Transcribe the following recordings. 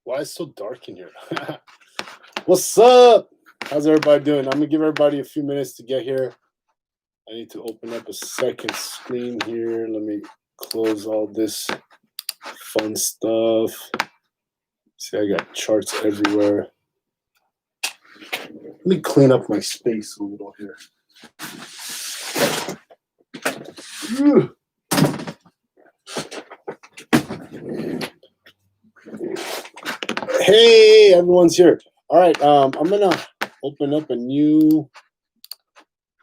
Why is it so dark in here? What's up? How's everybody doing? I'm gonna give everybody a few minutes to get here. I need to open up a second screen here. Let me close all this fun stuff. See, I got charts everywhere. Let me clean up my space a little here. Hey, everyone's here. All right, I'm gonna open up a new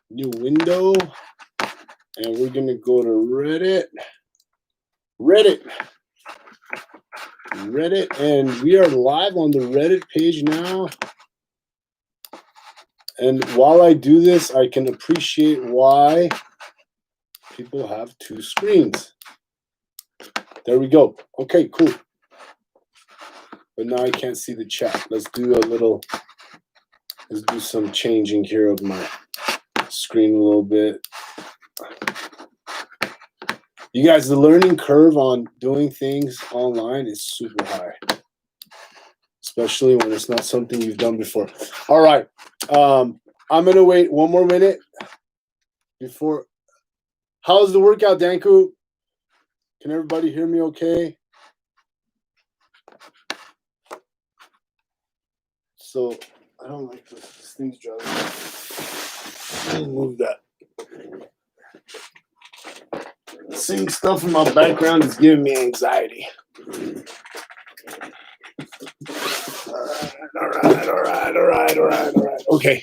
window, and we're gonna go to Reddit, and we are live on the Reddit page now. And while I do this, I can appreciate why people have two screens. There we go. Okay, cool. But now I can't see the chat. Let's do some changing here of my screen a little bit. You guys, the learning curve on doing things online is super high, especially when it's not something you've done before. All right. I'm going to wait one more minute before. How's the workout, Danku? Can everybody hear me okay? So I don't like this. This thing's driving me. I'll move that. Seeing stuff in my background is giving me anxiety. All right. Okay,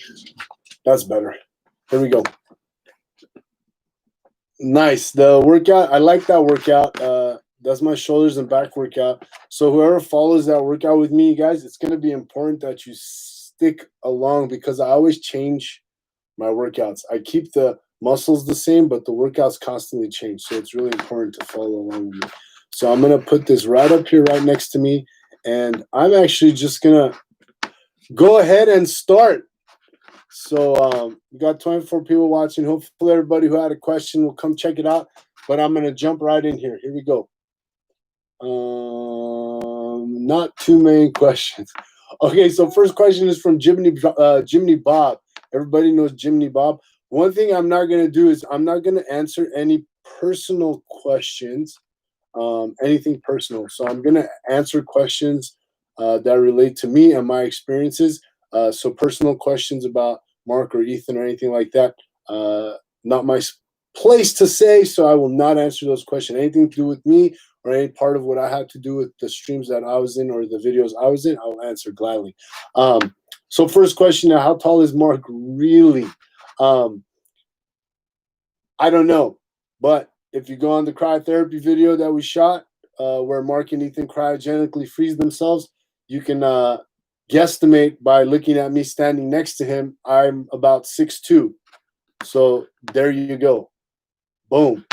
that's better. Here we go. Nice. The workout, I like that workout. That's my shoulders and back workout. So whoever follows that workout with me, guys, it's going to be important that you stick along because I always change my workouts. I keep the muscles the same, but the workouts constantly change. So it's really important to follow along with me. So I'm going to put this right up here, right next to me. And I'm actually just going to go ahead and start. So we got 24 people watching. Hopefully everybody who had a question will come check it out. But I'm going to jump right in here. Here we go. Not too many questions. Okay, so first question is from Jimmy Bob. Everybody knows Jimmy Bob. One thing I'm not going to do is I'm not going to answer any personal questions, anything personal. So I'm going to answer questions that relate to me and my experiences. So personal questions about Mark or Ethan or anything like that, not my place to say, so I will not answer those questions. Anything to do with me or any part of what I had to do with the streams that I was in or the videos I was in, I will answer gladly. So first question now, how tall is Mark really? I don't know, but if you go on the cryotherapy video that we shot, where Mark and Ethan cryogenically freeze themselves, you can guesstimate by looking at me standing next to him. I'm about 6'2". So there you go. Boom.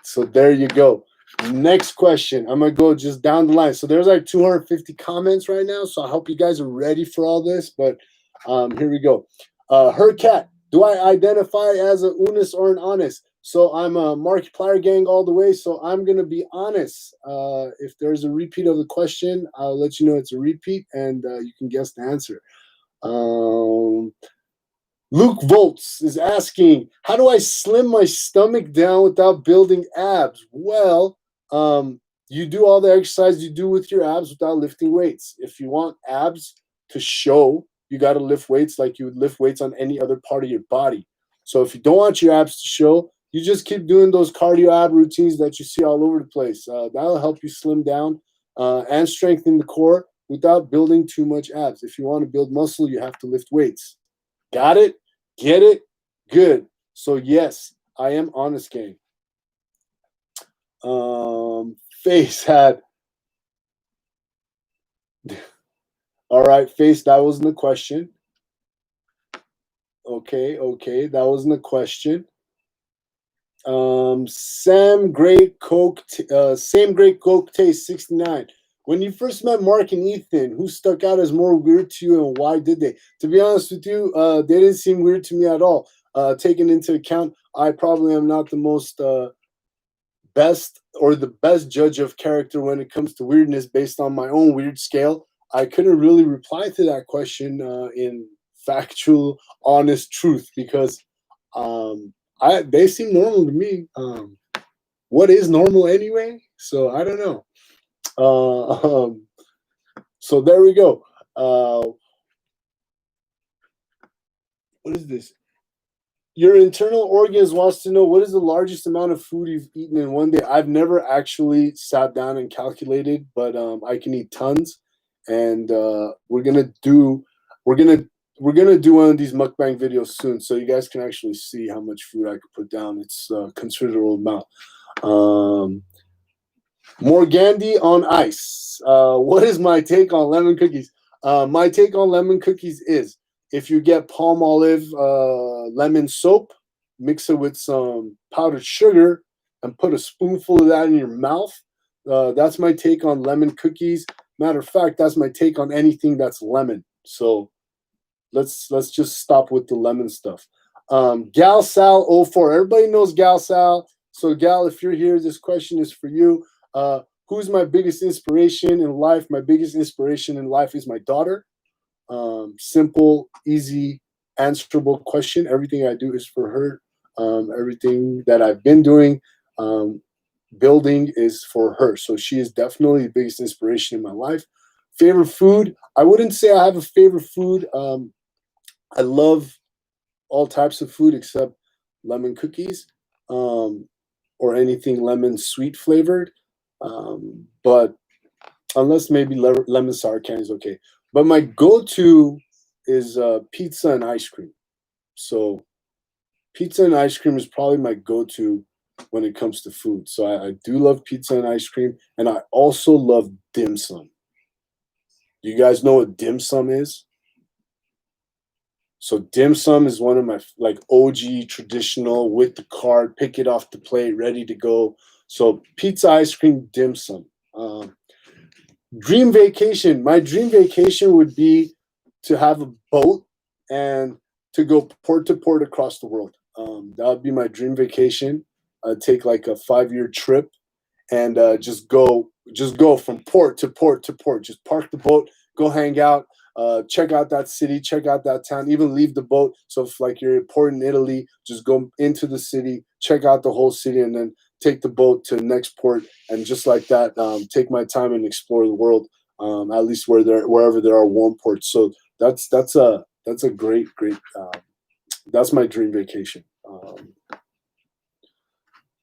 So there you go. Next question. I'm going to go just down the line. So there's like 250 comments right now. So I hope you guys are ready for all this. But here we go. Her cat. Do I identify as a Unis or an honest? So I'm a Markiplier gang all the way. So I'm going to be honest. If there's a repeat of the question, I'll let you know it's a repeat and you can guess the answer. Luke Volts is asking, how do I slim my stomach down without building abs? Well, you do all the exercise you do with your abs without lifting weights. If you want abs to show, you got to lift weights like you would lift weights on any other part of your body. So if you don't want your abs to show, you just keep doing those cardio ab routines that you see all over the place. That'll help you slim down and strengthen the core without building too much abs. If you want to build muscle, you have to lift weights. Got it? Get it? Good. So yes, I am honest gang. Face had. All right, Face, that wasn't a question. Okay, that wasn't a question. Same great Coke taste 69. When you first met Mark and Ethan, who stuck out as more weird to you and why did they? To be honest with you, they didn't seem weird to me at all. Taking into account, I probably am not the most best judge of character when it comes to weirdness based on my own weird scale. I couldn't really reply to that question in factual, honest truth because they seem normal to me. What is normal anyway? So I don't know. So there we go. What is this? Your internal organs wants to know what is the largest amount of food you've eaten in one day. I've never actually sat down and calculated, but I can eat tons. And we're gonna do one of these mukbang videos soon, so you guys can actually see how much food I could put down. It's a considerable amount. Morgandi on ice. What is my take on lemon cookies? My take on lemon cookies is if you get palm olive lemon soap, mix it with some powdered sugar, and put a spoonful of that in your mouth. That's my take on lemon cookies. Matter of fact, that's my take on anything that's lemon. So let's just stop with the lemon stuff. Gal Sal 04. Everybody knows Gal Sal. So Gal, if you're here, this question is for you. Who's my biggest inspiration in life? My biggest inspiration in life is my daughter. Simple, easy, answerable question. Everything I do is for her. Everything that I've been doing, building is for her. So she is definitely the biggest inspiration in my life. Favorite food? I wouldn't say I have a favorite food. I love all types of food except lemon cookies or anything lemon sweet flavored. But unless maybe lemon sour candy is okay. But my go-to is pizza and ice cream. So pizza and ice cream is probably my go-to when it comes to food. So I do love pizza and ice cream, and I also love dim sum. Do you guys know what dim sum is? So dim sum is one of my like OG traditional with the card, pick it off the plate, ready to go. So pizza, ice cream, dim sum. Dream vacation. My dream vacation would be to have a boat and to go port to port across the world. That would be my dream vacation. I'd take like a 5-year trip and just go from port to port to port. Just park the boat, go hang out, check out that city, check out that town, even leave the boat. So if like you're in port in Italy, just go into the city, check out the whole city, and then take the boat to the next port, and just like that, take my time and explore the world. At least wherever there are warm ports. So that's a great. That's my dream vacation.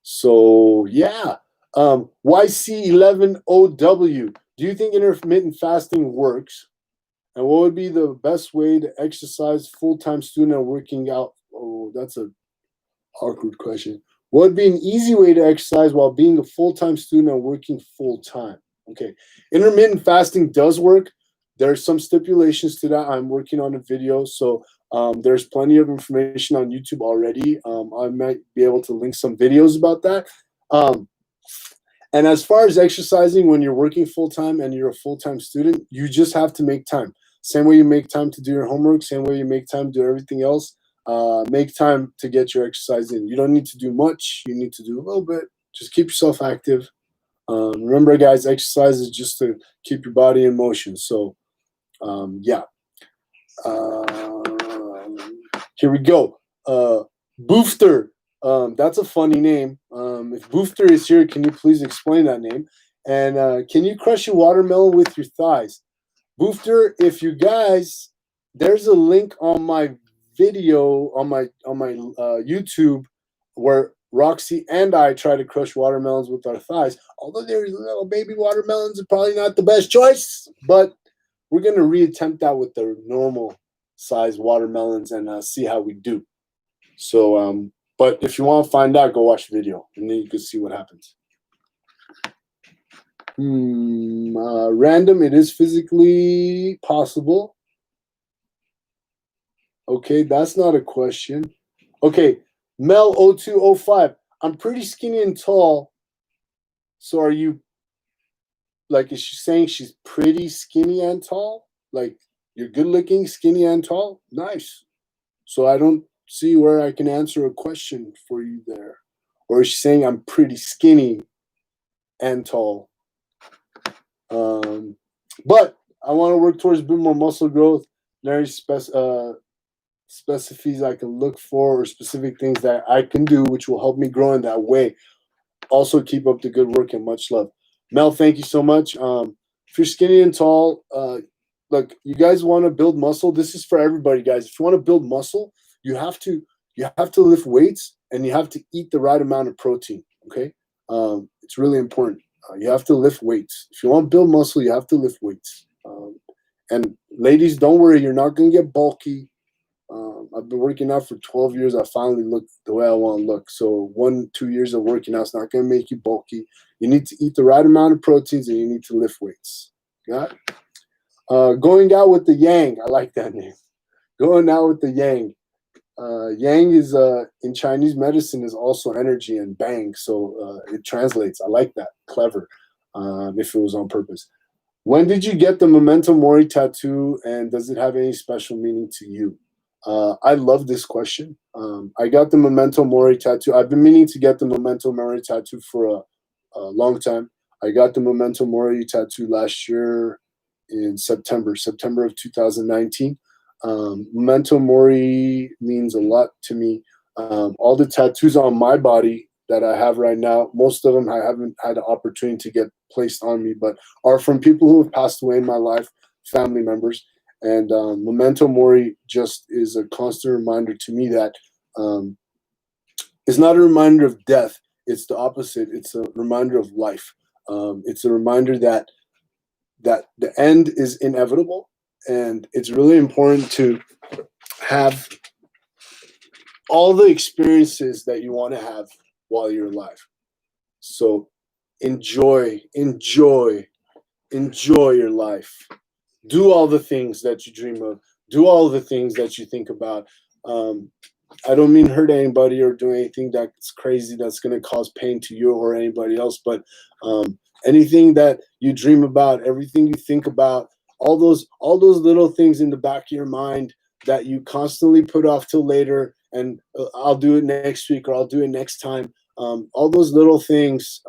So yeah, YC11OW. Do you think intermittent fasting works? And what would be the best way to exercise full-time student and working out? Oh, that's a awkward question. What would be an easy way to exercise while being a full-time student and working full-time? Okay, intermittent fasting does work. There's some stipulations to that. I'm working on a video, so there's plenty of information on YouTube already. I might be able to link some videos about that. And as far as exercising when you're working full-time and you're a full-time student, you just have to make time. Same way you make time to do your homework, same way you make time to do everything else. Make time to get your exercise in. You don't need to do much. You need to do a little bit. Just keep yourself active. Remember, guys, exercise is just to keep your body in motion. So, yeah. Here we go. Boofter. That's a funny name. If Boofter is here, can you please explain that name? And can you crush a watermelon with your thighs? Boofter, if you guys, there's a link on my video on my YouTube where Roxy and I try to crush watermelons with our thighs. Although they're little baby watermelons, are probably not the best choice, but we're gonna reattempt that with the normal size watermelons and see how we do. So, but if you want to find out, go watch the video and then you can see what happens. Random, it is physically possible. Okay, that's not a question. Okay, Mel0205. I'm pretty skinny and tall. So are you, like, is she saying she's pretty skinny and tall? Like, you're good looking, skinny and tall? Nice. So I don't see where I can answer a question for you there. or is she saying I'm pretty skinny and tall? But I want to work towards a bit more muscle growth. Very specifics I can look for, or specific things that I can do, which will help me grow in that way. Also, keep up the good work and much love. Mel, thank you so much. If you're skinny and tall, look, you guys want to build muscle. This is for everybody, guys. If you want to build muscle, you have to lift weights and you have to eat the right amount of protein. Okay, it's really important. You have to lift weights. If you want to build muscle, you have to lift weights. And ladies, don't worry, you're not going to get bulky. I've been working out for 12 years. I finally look the way I want to look. So 1-2 years of working out is not going to make you bulky. You need to eat the right amount of proteins and you need to lift weights. Got it? Going out with the yang. I like that name. Going out with the yang. Yang is in Chinese medicine is also energy and bang. So it translates. I like that. Clever. If it was on purpose. When did you get the Memento Mori tattoo, and does it have any special meaning to you? I love this question. I got the Memento Mori tattoo. I've been meaning to get the Memento Mori tattoo for a long time. I got the Memento Mori tattoo last year in September of 2019. Memento Mori means a lot to me. All the tattoos on my body that I have right now, most of them I haven't had the opportunity to get placed on me, but are from people who have passed away in my life, family members. And Memento Mori just is a constant reminder to me that it's not a reminder of death. It's the opposite. It's a reminder of life. It's a reminder that the end is inevitable, and it's really important to have all the experiences that you want to have while you're alive. So enjoy your life. Do all the things that you dream of. Do all the things that you think about. I don't mean hurt anybody or do anything that's crazy that's going to cause pain to you or anybody else, but anything that you dream about, everything you think about, all those little things in the back of your mind that you constantly put off till later, and I'll do it next week or I'll do it next time. All those little things,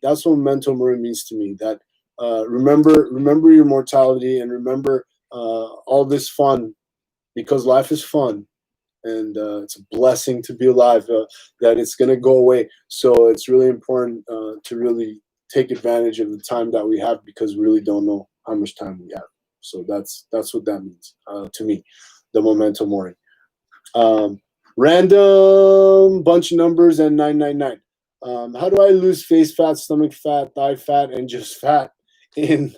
that's what Memento Mori means to me. That remember your mortality, and remember all this fun, because life is fun, and it's a blessing to be alive. That it's going to go away, so it's really important to really take advantage of the time that we have, because we really don't know how much time we have. So that's what that means to me, the Memento Mori. Random bunch of numbers and 999. How do I lose face fat, stomach fat, thigh fat, and just fat in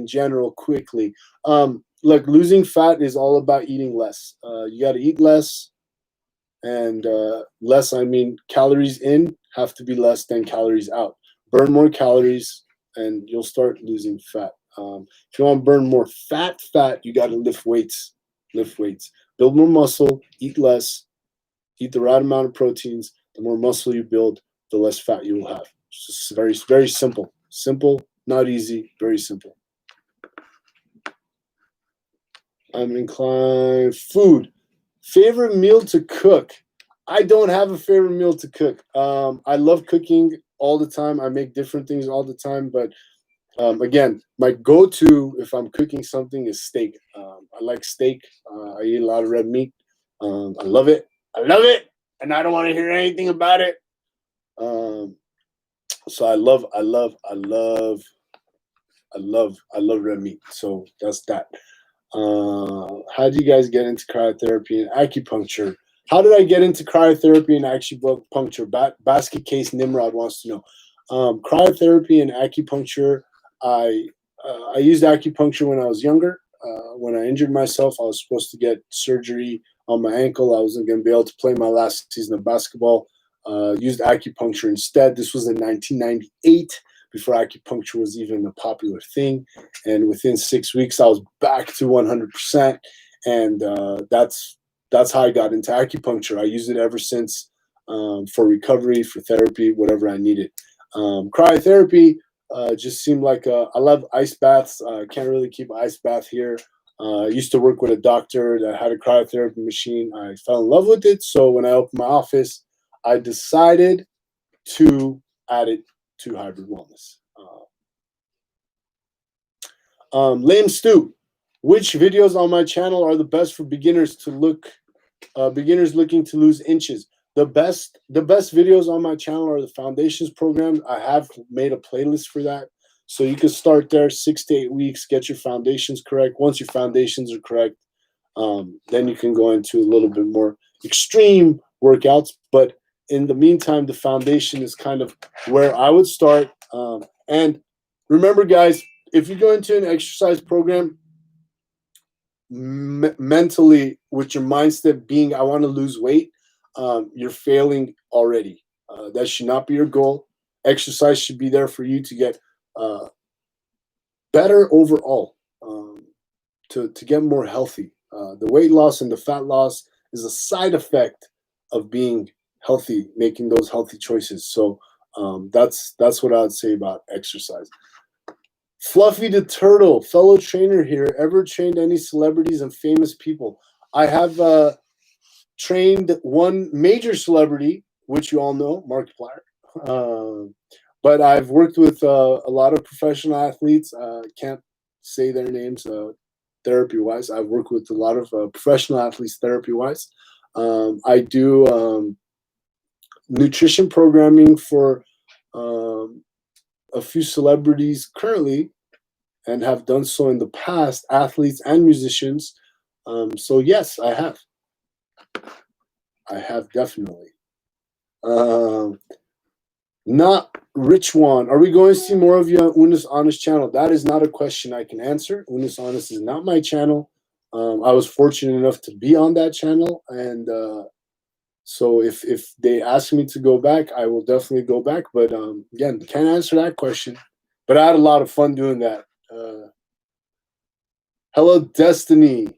general, quickly? Look, losing fat is all about eating less. You got to eat less, and less, calories in have to be less than calories out. Burn more calories, and you'll start losing fat. If you want to burn more fat, you got to lift weights. Build more muscle, eat less, eat the right amount of proteins. The more muscle you build, the less fat you will have. It's just very, very simple. Simple, not easy, very simple. I'm inclined. Food. Favorite meal to cook. I don't have a favorite meal to cook. I love cooking all the time. I make different things all the time, but again, my go-to if I'm cooking something is steak. I like steak. I eat a lot of red meat. I love it, and I don't want to hear anything about it. So I love red meat. So that's that. How do you guys get into cryotherapy and acupuncture? How did I get into cryotherapy and acupuncture? Basket Case Nimrod wants to know. Cryotherapy and acupuncture. I used acupuncture when I was younger. When I injured myself, I was supposed to get surgery on my ankle. I wasn't going to be able to play my last season of basketball. Used acupuncture instead. This was in 1998, before acupuncture was even a popular thing. And within 6 weeks, I was back to 100%. And that's how I got into acupuncture. I used it ever since for recovery, for therapy, whatever I needed. Cryotherapy just seemed like I love ice baths. Can't really keep an ice bath here. I used to work with a doctor that had a cryotherapy machine. I fell in love with it. So when I opened my office, I decided to add it to Hybrid Wellness. Lame Stu, which videos on my channel are the best for beginners beginners looking to lose inches? The best videos on my channel are the foundations program. I have made a playlist for that. So you can start there, 6 to 8 weeks, get your foundations correct. Once your foundations are correct, then you can go into a little bit more extreme workouts. But in the meantime, the foundation is kind of where I would start. And remember, guys, if you go into an exercise program, mentally, with your mindset being, I want to lose weight, you're failing already. That should not be your goal. Exercise should be there for you to get better overall, to get more healthy. The weight loss and the fat loss is a side effect of being healthy, making those healthy choices. So that's what I would say about exercise. Fluffy the Turtle, fellow trainer here. Ever trained any celebrities and famous people? I have trained one major celebrity, which you all know, Markiplier. But I've worked with a lot of professional athletes. Can't say their names therapy-wise. I've worked with a lot of professional athletes therapy-wise. I do nutrition programming for a few celebrities currently, and have done so in the past, athletes and musicians. So yes, I have. I have definitely. Not Rich One. Are we going to see more of you on Unis Honest channel? That is not a question I can answer. Unis Honest is not my channel. I was fortunate enough to be on that channel, and so if they ask me to go back, I will definitely go back. But again, can't answer that question. But I had a lot of fun doing that. Hello, Destiny.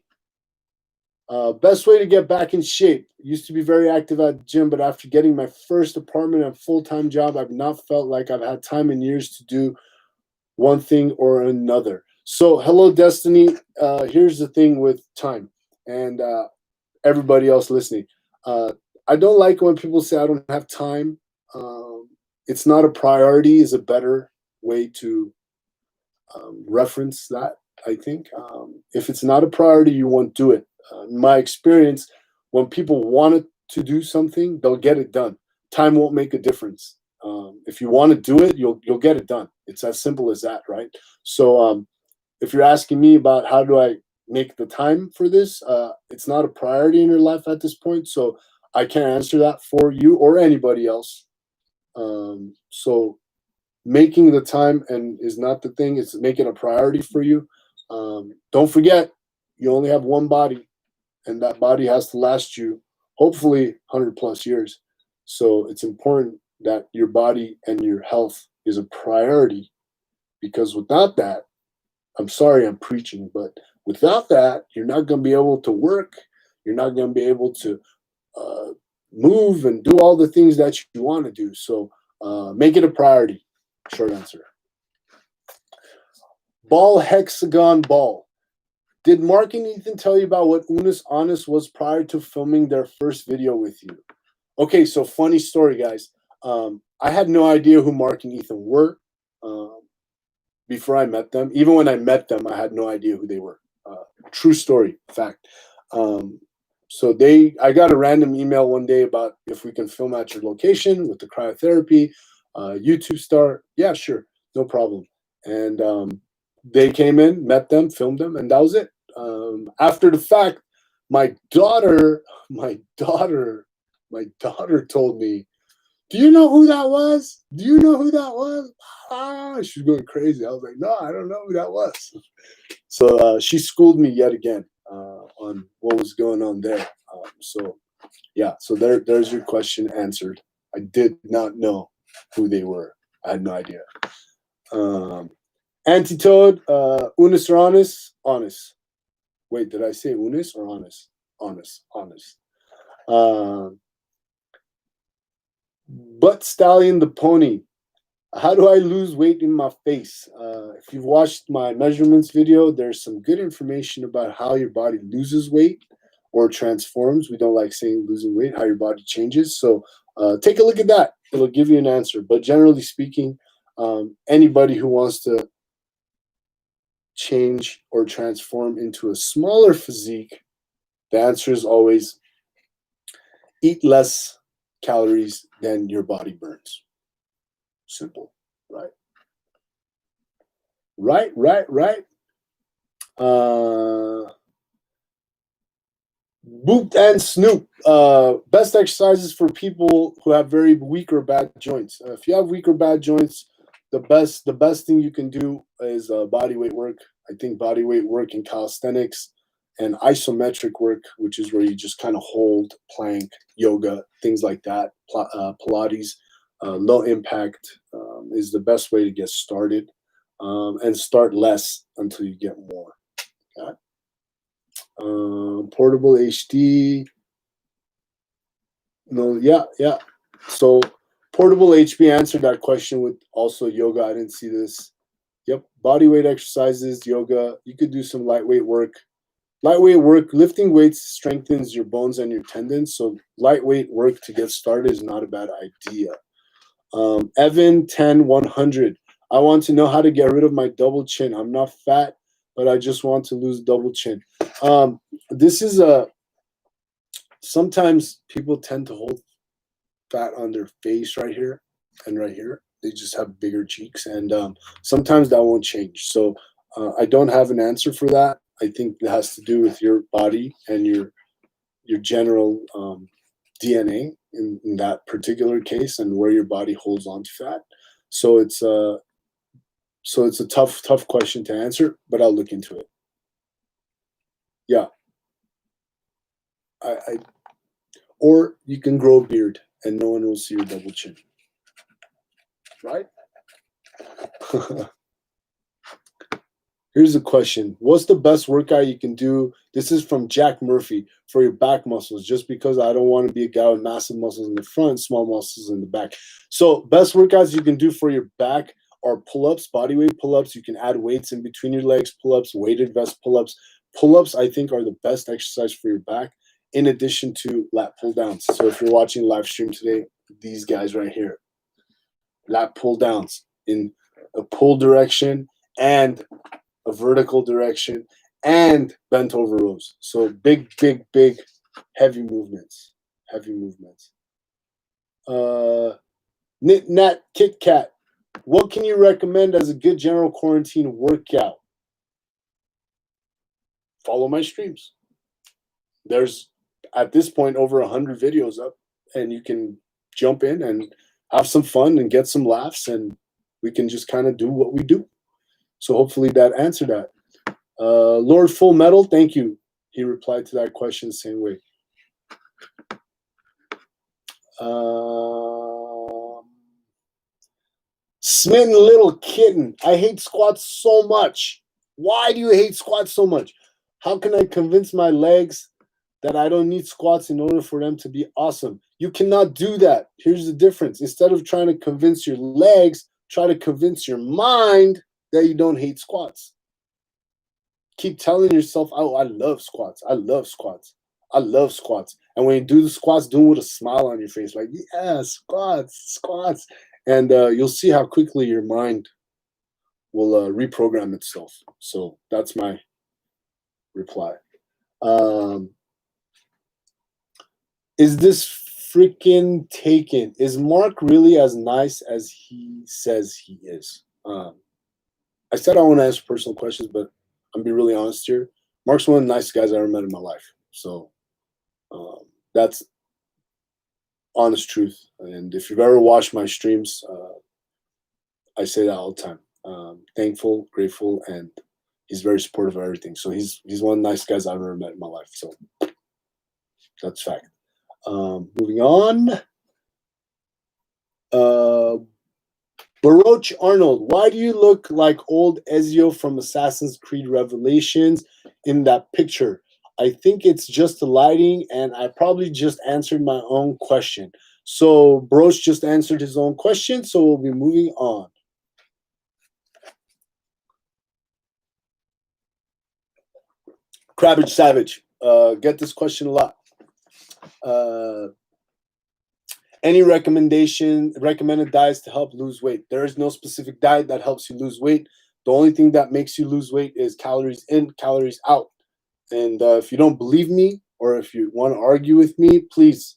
Best way to get back in shape. Used to be very active at the gym, but after getting my first apartment and full-time job, I've not felt like I've had time in years to do one thing or another. So, hello, Destiny. Here's the thing with time, and everybody else listening. I don't like when people say I don't have time. It's not a priority is a better way to reference that, I think. If it's not a priority, you won't do it. In my experience, when people want to do something, they'll get it done. Time won't make a difference. If you want to do it, you'll get it done. It's as simple as that, right? So if you're asking me about how do I make the time for this, it's not a priority in your life at this point. So I can't answer that for you or anybody else. So making the time and is not the thing. It's making a priority for you. Don't forget, you only have one body, and that body has to last you hopefully 100 plus years. So it's important that your body and your health is a priority, because without that, I'm sorry I'm preaching, but without that, you're not going to be able to work. You're not going to be able to move and do all the things that you want to do. So make it a priority. Short answer. Ball Hexagon Ball. Did Mark and Ethan tell you about what Unis Honest was prior to filming their first video with you? Okay, so funny story, guys. I had no idea who Mark and Ethan were before I met them. Even when I met them, I had no idea who they were. True story, fact. So I got a random email one day about if we can film at your location with the cryotherapy, YouTube star. Yeah, sure, no problem. And they came in, met them, filmed them, and that was it. After the fact, my daughter told me, "Do you know who that was? Do you know who that was?" She was going crazy. I was like, "No, I don't know who that was." So she schooled me yet again on what was going on there. So yeah, so there's your question answered. I did not know who they were. I had no idea. Antitoad, Unis or Honest? Honest. Wait, did I say Unis or Honest? Honest. Butt Stallion the Pony. How do I lose weight in my face? If you've watched my measurements video, there's some good information about how your body loses weight or transforms. We don't like saying losing weight, how your body changes. So take a look at that. It'll give you an answer. But generally speaking, anybody who wants to change or transform into a smaller physique, the answer is always eat less calories than your body burns. Simple, right? Right. Boop and Snoop. Best exercises for people who have very weak or bad joints. If you have weak or bad joints, the best thing you can do is body weight work. I think body weight work in calisthenics and isometric work, which is where you just kind of hold, plank, yoga, things like that. Pilates, low impact is the best way to get started, and start less until you get more. Okay? Portable HD. No, yeah. So portable HB answered that question with also yoga. I didn't see this. Yep, body weight exercises, yoga. You could do some lightweight work. Lightweight work, lifting weights strengthens your bones and your tendons. So lightweight work to get started is not a bad idea. Evan 10-100. I want to know how to get rid of my double chin. I'm not fat, but I just want to lose double chin. This is sometimes people tend to hold fat on their face right here and right here. They just have bigger cheeks, and sometimes that won't change. So I don't have an answer for that. I think it has to do with your body and your general DNA in that particular case, and where your body holds on to fat. So it's a tough question to answer, but I'll look into it. Yeah. Or you can grow a beard and no one will see your double chin. Right? Here's a question. What's the best workout you can do? This is from Jack Murphy, for your back muscles, just because I don't want to be a guy with massive muscles in the front, small muscles in the back. So best workouts you can do for your back are pull-ups, bodyweight pull-ups. You can add weights in between your legs, pull-ups, weighted vest pull-ups. Pull-ups, I think, are the best exercise for your back, in addition to lat pull-downs. So if you're watching live stream today, these guys right here, lat pull-downs in a pull direction and a vertical direction and bent over rows. So big, heavy movements. Knit Nat Kit Kat. What can you recommend as a good general quarantine workout? Follow my streams. There's, at this point, over 100 videos up, and you can jump in and have some fun and get some laughs, and we can just kind of do what we do. So hopefully that answered that. Lord Full Metal, thank you. He replied to that question the same way. Smitten Little Kitten, I hate squats so much. Why do you hate squats so much? How can I convince my legs that I don't need squats in order for them to be awesome? You cannot do that. Here's the difference. Instead of trying to convince your legs, try to convince your mind that you don't hate squats. Keep telling yourself, oh, I love squats. I love squats. I love squats. And when you do the squats, do it with a smile on your face, like, yeah, squats. And you'll see how quickly your mind will reprogram itself. So that's my reply. Is this freaking taken? Is Mark really as nice as he says he is? I said I want to answer personal questions, but I'm be really honest here. Mark's one of the nicest guys I ever met in my life. So that's honest truth. And if you've ever watched my streams, I say that all the time. Thankful, grateful, and he's very supportive of everything. So he's one of the nicest guys I've ever met in my life. So that's fact. Moving on. Baroque Arnold, why do you look like old Ezio from Assassin's Creed Revelations in that picture? I think it's just the lighting, and I probably just answered my own question. So Baroque just answered his own question, so we'll be moving on. Crabbage Savage, get this question a lot. Any recommended diets to help lose weight? There is no specific diet that helps you lose weight. The only thing that makes you lose weight is calories in, calories out. And if you don't believe me, or if you want to argue with me, please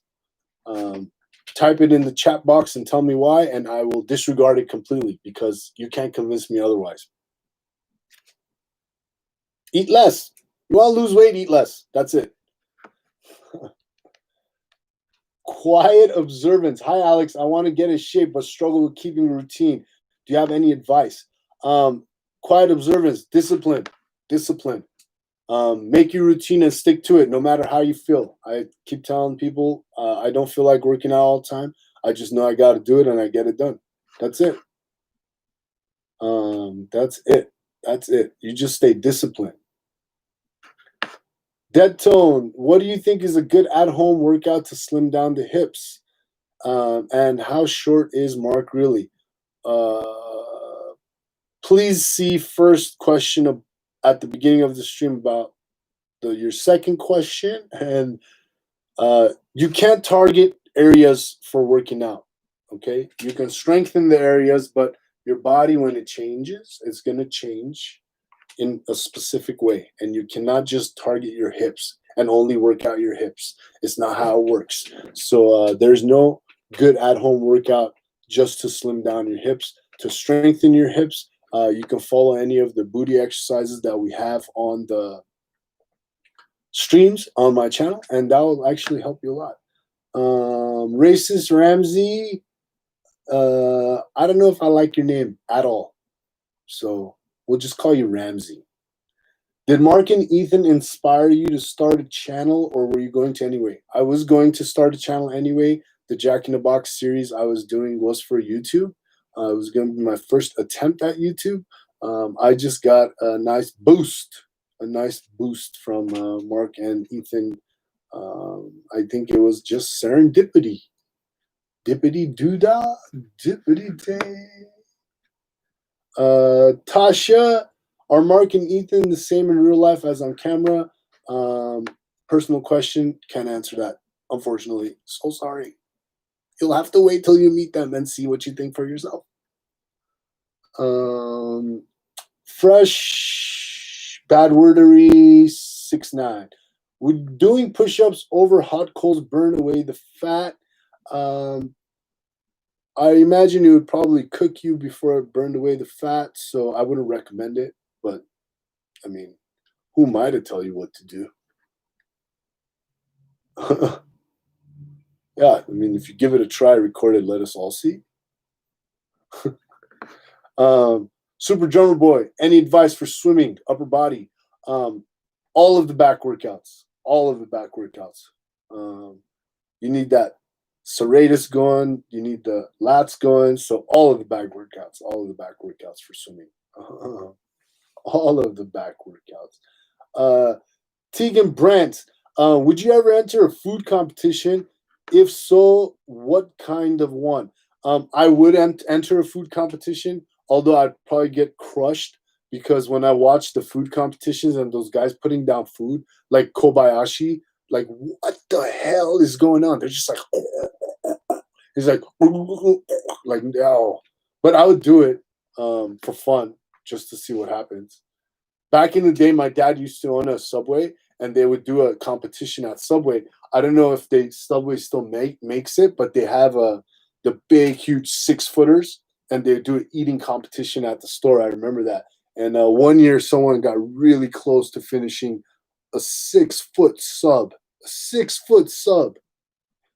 type it in the chat box and tell me why, and I will disregard it completely because you can't convince me otherwise. Eat less. You want to lose weight, eat less. That's it. Quiet observance. Hi, Alex. I want to get in shape but struggle with keeping a routine. Do you have any advice? Quiet observance, discipline. Make your routine and stick to it no matter how you feel. I keep telling people I don't feel like working out all the time. I just know I got to do it and I get it done. That's it. That's it. You just stay disciplined. Dead Tone, what do you think is a good at-home workout to slim down the hips? And how short is Mark really? Please see first question at the beginning of the stream about your second question. And you can't target areas for working out, okay? You can strengthen the areas, but your body, when it changes, it's going to change in a specific way, and you cannot just target your hips and only work out your hips. It's not how it works. So there's no good at-home workout just to slim down your hips. To strengthen your hips, you can follow any of the booty exercises that we have on the streams on my channel, and that will actually help you a lot. Racist Ramsey, I don't know if I like your name at all, so we'll just call you Ramsey. Did Mark and Ethan inspire you to start a channel, or were you going to anyway? I was going to start a channel anyway. The Jack in the Box series I was doing was for YouTube. It was going to be my first attempt at YouTube. I just got a nice boost from Mark and Ethan. I think it was just serendipity. Dippity doodah, dippity day. Tasha, are Mark and Ethan the same in real life as on camera? Personal question, can't answer that, unfortunately. So sorry. You'll have to wait till you meet them and see what you think for yourself. Fresh Bad Wordery 69. Would doing push-ups over hot coals burn away the fat? I imagine it would probably cook you before it burned away the fat, so I wouldn't recommend it. But, I mean, who am I to tell you what to do? Yeah, I mean, if you give it a try, record it, let us all see. Super Drummer Boy, any advice for swimming, upper body? All of the back workouts. You need that serratus going, you need the lats going, so all of the back workouts for swimming. All of the back workouts. Tegan Brandt, would you ever enter a food competition? If so, what kind of one? I would enter a food competition, although I'd probably get crushed because when I watch the food competitions and those guys putting down food, like Kobayashi, like, what the hell is going on? They're just like, he's like, no. But I would do it for fun, just to see what happens. Back in the day, my dad used to own a Subway, and they would do a competition at Subway. I don't know if Subway still makes it, but they have the big, huge 6-footers, and they do an eating competition at the store. I remember that. And one year, someone got really close to finishing a 6-foot sub.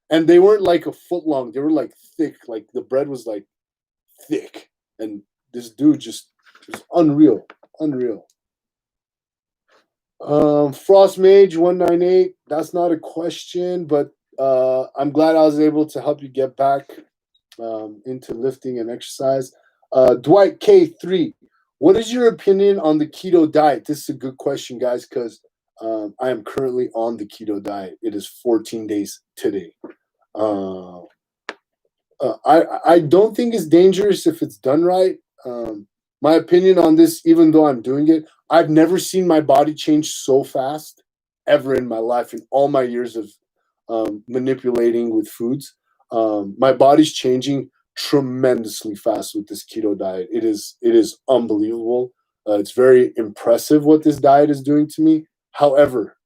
And they weren't like a foot long. They were like thick. Like the bread was like thick. And this dude just was unreal. Frost Mage 198. That's not a question, but I'm glad I was able to help you get back into lifting and exercise. Dwight K3. What is your opinion on the keto diet? This is a good question, guys, because I am currently on the keto diet. It is 14 days today. I don't think it's dangerous if it's done right. My opinion on this, even though I'm doing it, I've never seen my body change so fast ever in my life in all my years of manipulating with foods. My body's changing tremendously fast with this keto diet. It is unbelievable. It's very impressive what this diet is doing to me. However,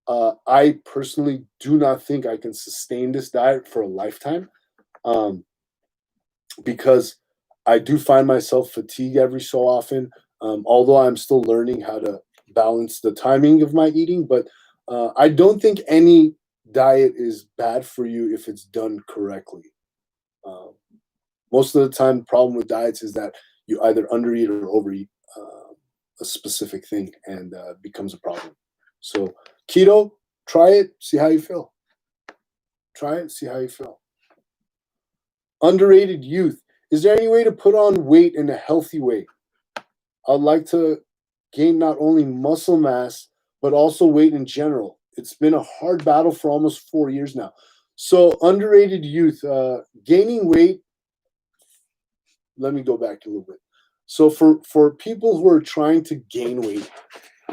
I personally do not think I can sustain this diet for a lifetime, because I do find myself fatigued every so often. Although I'm still learning how to balance the timing of my eating, but I don't think any diet is bad for you if it's done correctly. Most of the time, the problem with diets is that you either undereat or overeat a specific thing, and becomes a problem. So keto, try it, see how you feel. Try it, see how you feel. Underrated youth. Is there any way to put on weight in a healthy way? I'd like to gain not only muscle mass, but also weight in general. It's been a hard battle for almost 4 years now. So underrated youth, gaining weight. Let me go back a little bit. So for people who are trying to gain weight,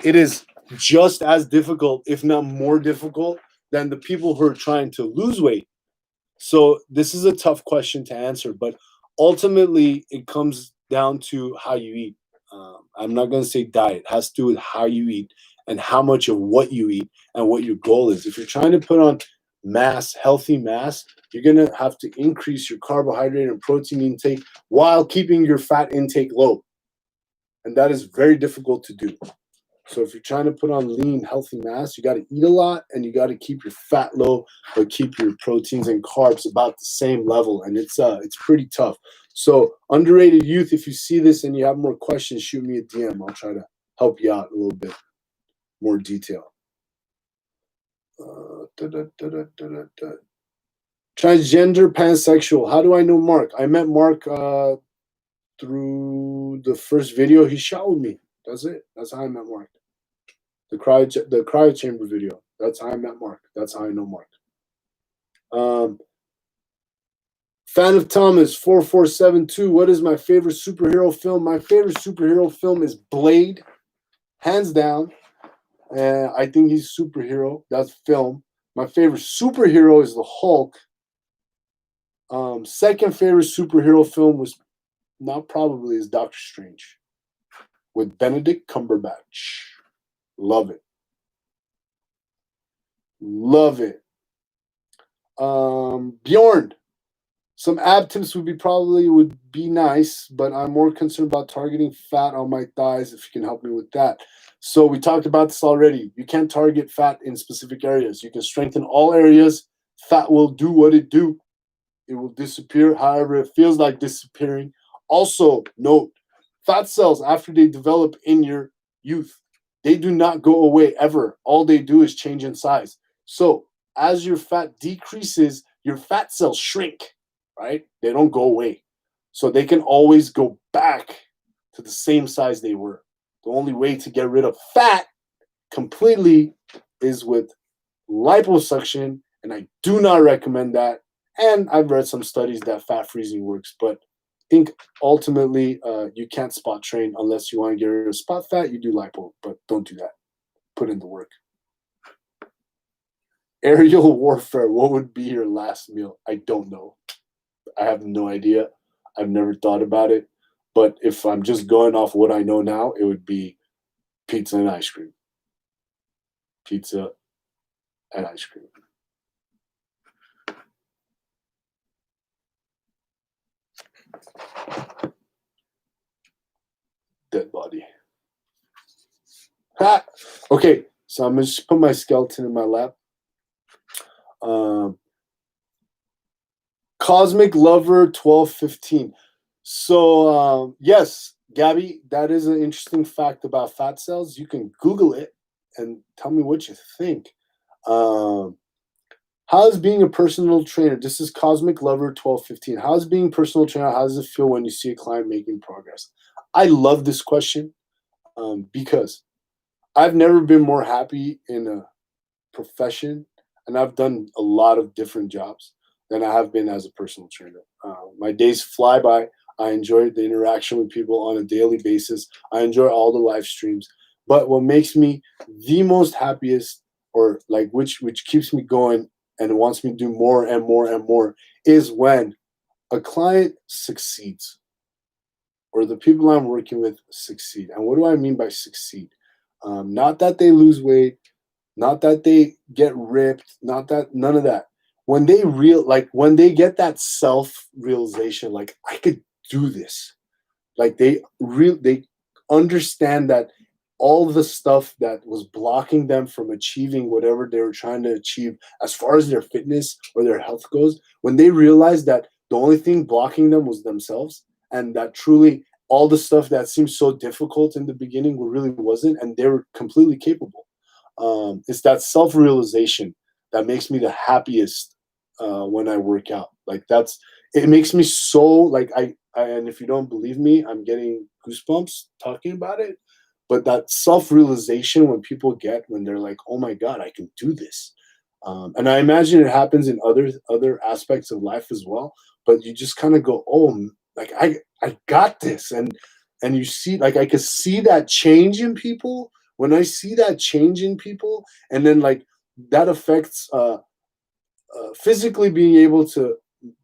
it is just as difficult, if not more difficult, than the people who are trying to lose weight. So this is a tough question to answer, but ultimately it comes down to how you eat. I'm not going to say diet. It has to do with how you eat and how much of what you eat and what your goal is. If you're trying to put on mass, healthy mass, you're going to have to increase your carbohydrate and protein intake while keeping your fat intake low. And that is very difficult to do. So if you're trying to put on lean, healthy mass, you got to eat a lot and you got to keep your fat low, but keep your proteins and carbs about the same level. And it's pretty tough. So underrated youth, if you see this and you have more questions, shoot me a DM. I'll try to help you out a little bit more detail. Transgender, pansexual. How do I know Mark? I met Mark through the first video he shot with me. That's it. That's how I met Mark. The cryo chamber video. That's how I met Mark. That's how I know Mark. Fan of Thomas 4472. What is my favorite superhero film? My favorite superhero film is Blade, hands down. I think he's a superhero. That's film. My favorite superhero is the Hulk. Second favorite superhero film was is Doctor Strange with Benedict Cumberbatch. Love it. Love it. Bjorn, some ab tips would be nice, but I'm more concerned about targeting fat on my thighs, if you can help me with that. So we talked about this already. You can't target fat in specific areas. You can strengthen all areas. Fat will do what it do. It will disappear however it feels like disappearing. Also, note, fat cells, after they develop in your youth, they do not go away ever. All they do is change in size. So as your fat decreases, your fat cells shrink, right? They don't go away. So they can always go back to the same size they were. The only way to get rid of fat completely is with liposuction, and I do not recommend that. And I've read some studies that fat freezing works, but I think ultimately you can't spot train unless you want to get rid of spot fat. You do lipo, but don't do that. Put in the work. Aerial warfare, what would be your last meal? I don't know. I have no idea. I've never thought about it. But if I'm just going off what I know now, it would be pizza and ice cream. Pizza and ice cream. Dead body. Ha! Okay, so I'm going to just put my skeleton in my lap. Cosmic Lover 1215. So, yes, Gabby, that is an interesting fact about fat cells. You can Google it and tell me what you think. How is being a personal trainer? This is Cosmic Lover 1215. How is being a personal trainer? How does it feel when you see a client making progress? I love this question because I've never been more happy in a profession, and I've done a lot of different jobs than I have been as a personal trainer. My days fly by. I enjoy the interaction with people on a daily basis. I enjoy all the live streams. But what makes me the most happiest, or like which keeps me going and wants me to do more and more and more is when a client succeeds, or the people I'm working with succeed. And what do I mean by succeed? Not that they lose weight, not that they get ripped, not that, none of that. When they when they get that self-realization, like, I could do this. Like, they understand that all the stuff that was blocking them from achieving whatever they were trying to achieve as far as their fitness or their health goes, when they realize that the only thing blocking them was themselves, and that truly all the stuff that seemed so difficult in the beginning really wasn't, and they were completely capable. It's that self-realization that makes me the happiest when I work out. Like, it makes me so, like, and if you don't believe me, I'm getting goosebumps talking about it. But that self-realization when people get, when they're like, oh my God, I can do this. And I imagine it happens in other aspects of life as well. But you just kind of go, oh, like, I got this. And you see, like, I could see that change in people. When I see that change in people, and then, like, that affects physically being able to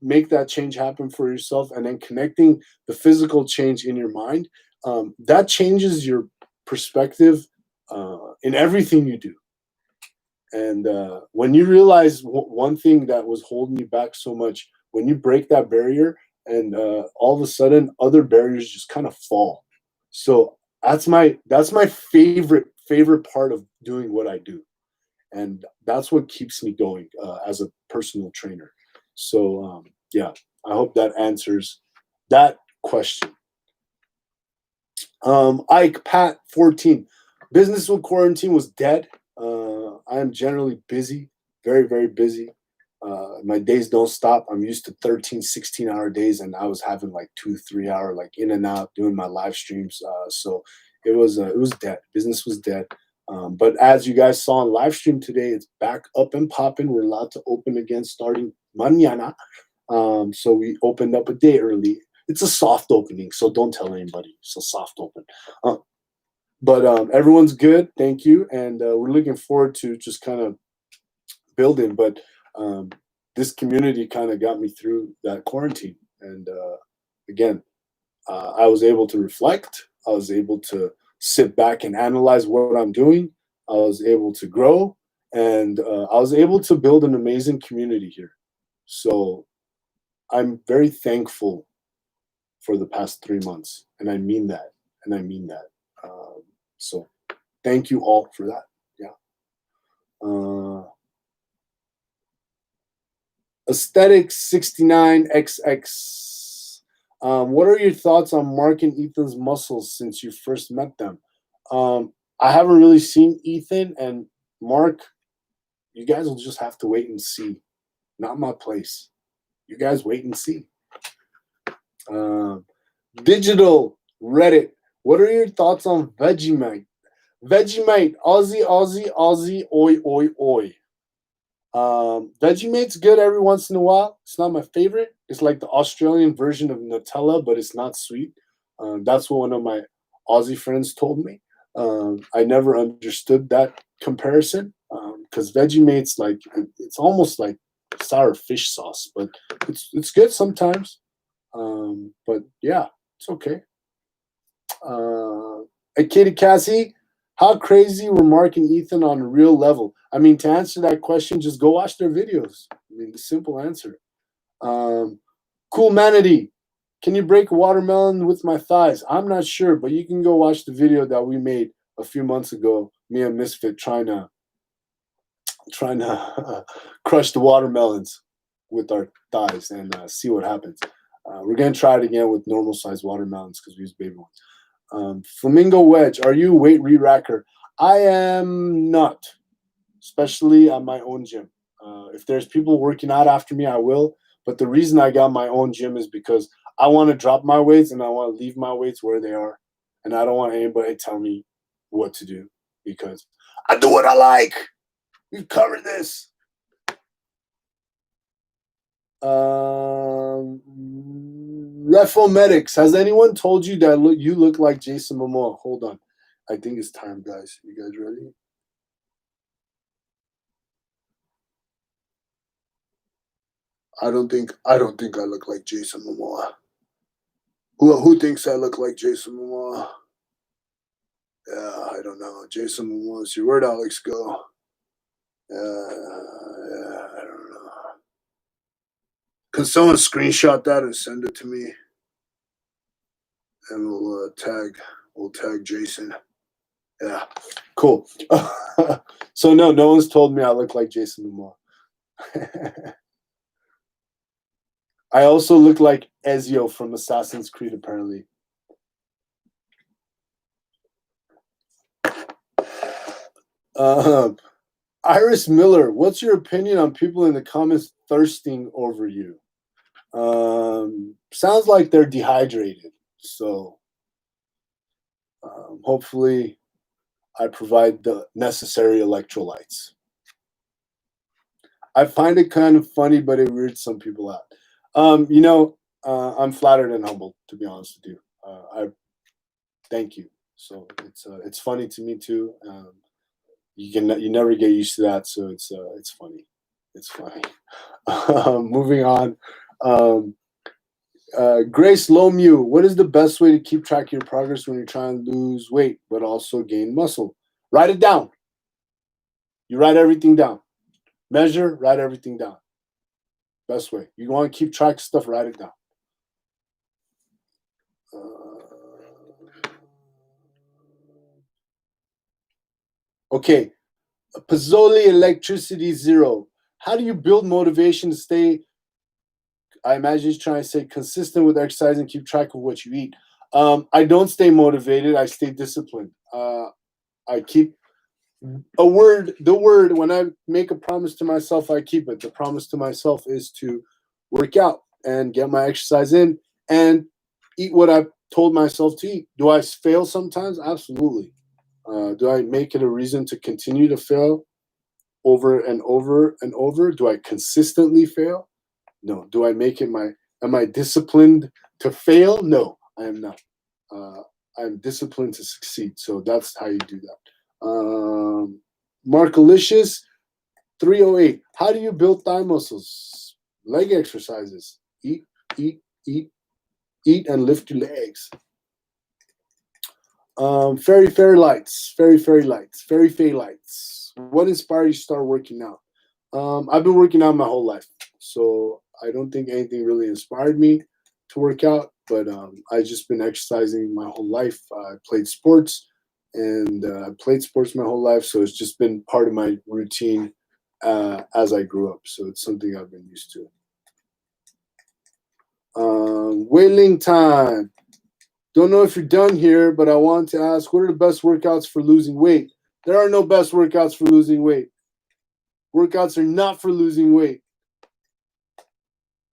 make that change happen for yourself, and then connecting the physical change in your mind, that changes your perspective in everything you do. And when you realize one thing that was holding you back so much, when you break that barrier, and all of a sudden other barriers just kind of fall. So that's my favorite part of doing what I do, and that's what keeps me going as a personal trainer. So yeah, I hope that answers that question. Ike Pat 14, business with quarantine was dead. I am generally busy, very, very busy. My days don't stop. I'm used to 13, 16-hour days, and I was having like 2, 3 hour, like, in and out, doing my live streams. So it was dead. Business was dead. But as you guys saw on live stream today, it's back up and popping. We're allowed to open again starting mañana. So we opened up a day early. It's a soft opening, so don't tell anybody. It's a soft open. But everyone's good. Thank you. And we're looking forward to just kind of building. But this community kind of got me through that quarantine. And again, I was able to reflect. I was able to sit back and analyze what I'm doing. I was able to grow. And I was able to build an amazing community here. So I'm very thankful for the past 3 months. And I mean that. And I mean that. So thank you all for that. Yeah. Aesthetic 69XX. What are your thoughts on Mark and Ethan's muscles since you first met them? I haven't really seen Ethan, and Mark, you guys will just have to wait and see. Not my place. You guys wait and see. Digital Reddit. What are your thoughts on Vegemite? Vegemite, Aussie, oi, oi, oi. Vegemite's good every once in a while. It's not my favorite. It's like the Australian version of Nutella, but it's not sweet. That's what one of my Aussie friends told me. I never understood that comparison because Vegemite's like, it's almost like sour fish sauce, but it's good sometimes. But yeah, it's okay. Hey, Katie Cassie, how crazy were Mark and Ethan on a real level? I mean, to answer that question, just go watch their videos. I mean, the simple answer. Cool Manatee, can you break a watermelon with my thighs? I'm not sure, but you can go watch the video that we made a few months ago. Me and Misfit trying to crush the watermelons with our thighs and see what happens. We're gonna try it again with normal sized watermelons because we use baby ones. Flamingo Wedge, are you a weight re-racker? I am not, especially at my own gym. If there's people working out after me, I will. But the reason I got my own gym is because I want to drop my weights and I want to leave my weights where they are. And I don't want anybody to tell me what to do because I do what I like. We've covered this. Refomedics. Has anyone told you that you look like Jason Momoa? Hold on. I think it's time, guys. You guys ready? I don't think I look like Jason Momoa. Who thinks I look like Jason Momoa? Yeah, I don't know. Jason Momoa. See, where'd Alex go? Yeah, I don't know. Can someone screenshot that and send it to me? And we'll tag Jason. Yeah, cool. So no one's told me I look like Jason Momoa. I also look like Ezio from Assassin's Creed, apparently. Iris Miller, what's your opinion on people in the comments thirsting over you? Sounds like they're dehydrated. So hopefully I provide the necessary electrolytes. I find it kind of funny, but it weirds some people out. I'm flattered and humbled, to be honest with you. I thank you. So it's funny to me too. You never get used to that, so it's funny. It's funny. Moving on. Grace Lomu, what is the best way to keep track of your progress when you're trying to lose weight but also gain muscle? Write it down. You write everything down. Measure, write everything down. Best way. You want to keep track of stuff, write it down. Okay. Pozzoli Electricity Zero. How do you build motivation to stay, I imagine he's trying to say, consistent with exercise and keep track of what you eat? I don't stay motivated. I stay disciplined. I keep the word, when I make a promise to myself, I keep it. The promise to myself is to work out and get my exercise in and eat what I've told myself to eat. Do I fail sometimes? Absolutely. Do I make it a reason to continue to fail over and over and over? Do I consistently fail? No. Do I make it am I disciplined to fail? No, I am not. I'm disciplined to succeed. So that's how you do that. Markalicious 308. How do you build thigh muscles? Leg exercises. Eat, and lift your legs. Fairy lights. What inspired you to start working out? I've been working out my whole life, so I don't think anything really inspired me to work out. But I've just been exercising my whole life. I played sports, and I played sports my whole life, so it's just been part of my routine as I grew up. So it's something I've been used to. Wailing time. Don't know if you're done here, but I want to ask, what are the best workouts for losing weight? There are no best workouts for losing weight. Workouts are not for losing weight.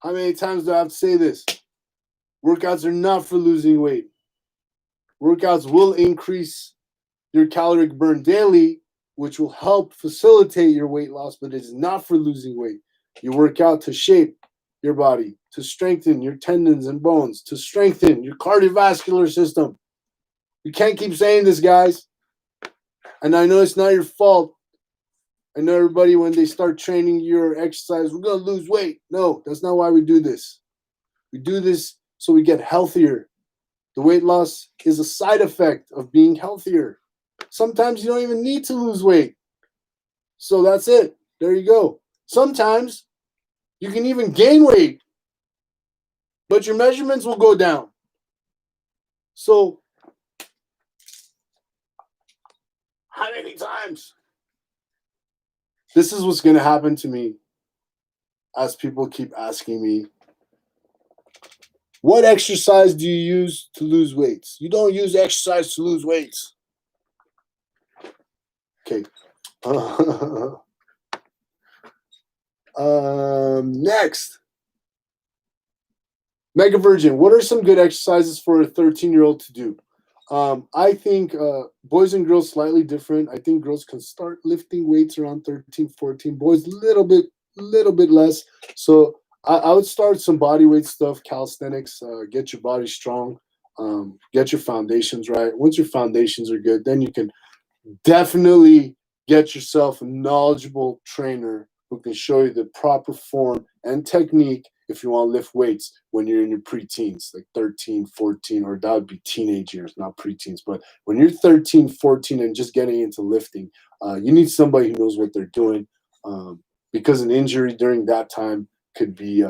How many times do I have to say this? Workouts are not for losing weight. Workouts will increase your caloric burn daily, which will help facilitate your weight loss, but it's not for losing weight. You work out to shape your body, to strengthen your tendons and bones, to strengthen your cardiovascular system. You can't keep saying this, guys. And I know it's not your fault. I know everybody, when they start training your exercise, we're going to lose weight. No, that's not why we do this. We do this so we get healthier. The weight loss is a side effect of being healthier. Sometimes you don't even need to lose weight. So that's it. There you go. Sometimes you can even gain weight, but your measurements will go down. So how many times? This is what's going to happen to me as people keep asking me, what exercise do you use to lose weights? You don't use exercise to lose weights. Okay. Next. Mega Virgin, what are some good exercises for a 13-year-old to do? I think boys and girls slightly different. I think girls can start lifting weights around 13, 14. Boys a little bit less. So I would start some body weight stuff, calisthenics, get your body strong, get your foundations right. Once your foundations are good, then you can definitely get yourself a knowledgeable trainer who can show you the proper form and technique if you want to lift weights when you're in your preteens, like 13, 14, or that would be teenage years, not preteens. But when you're 13, 14 and just getting into lifting, you need somebody who knows what they're doing, because an injury during that time could be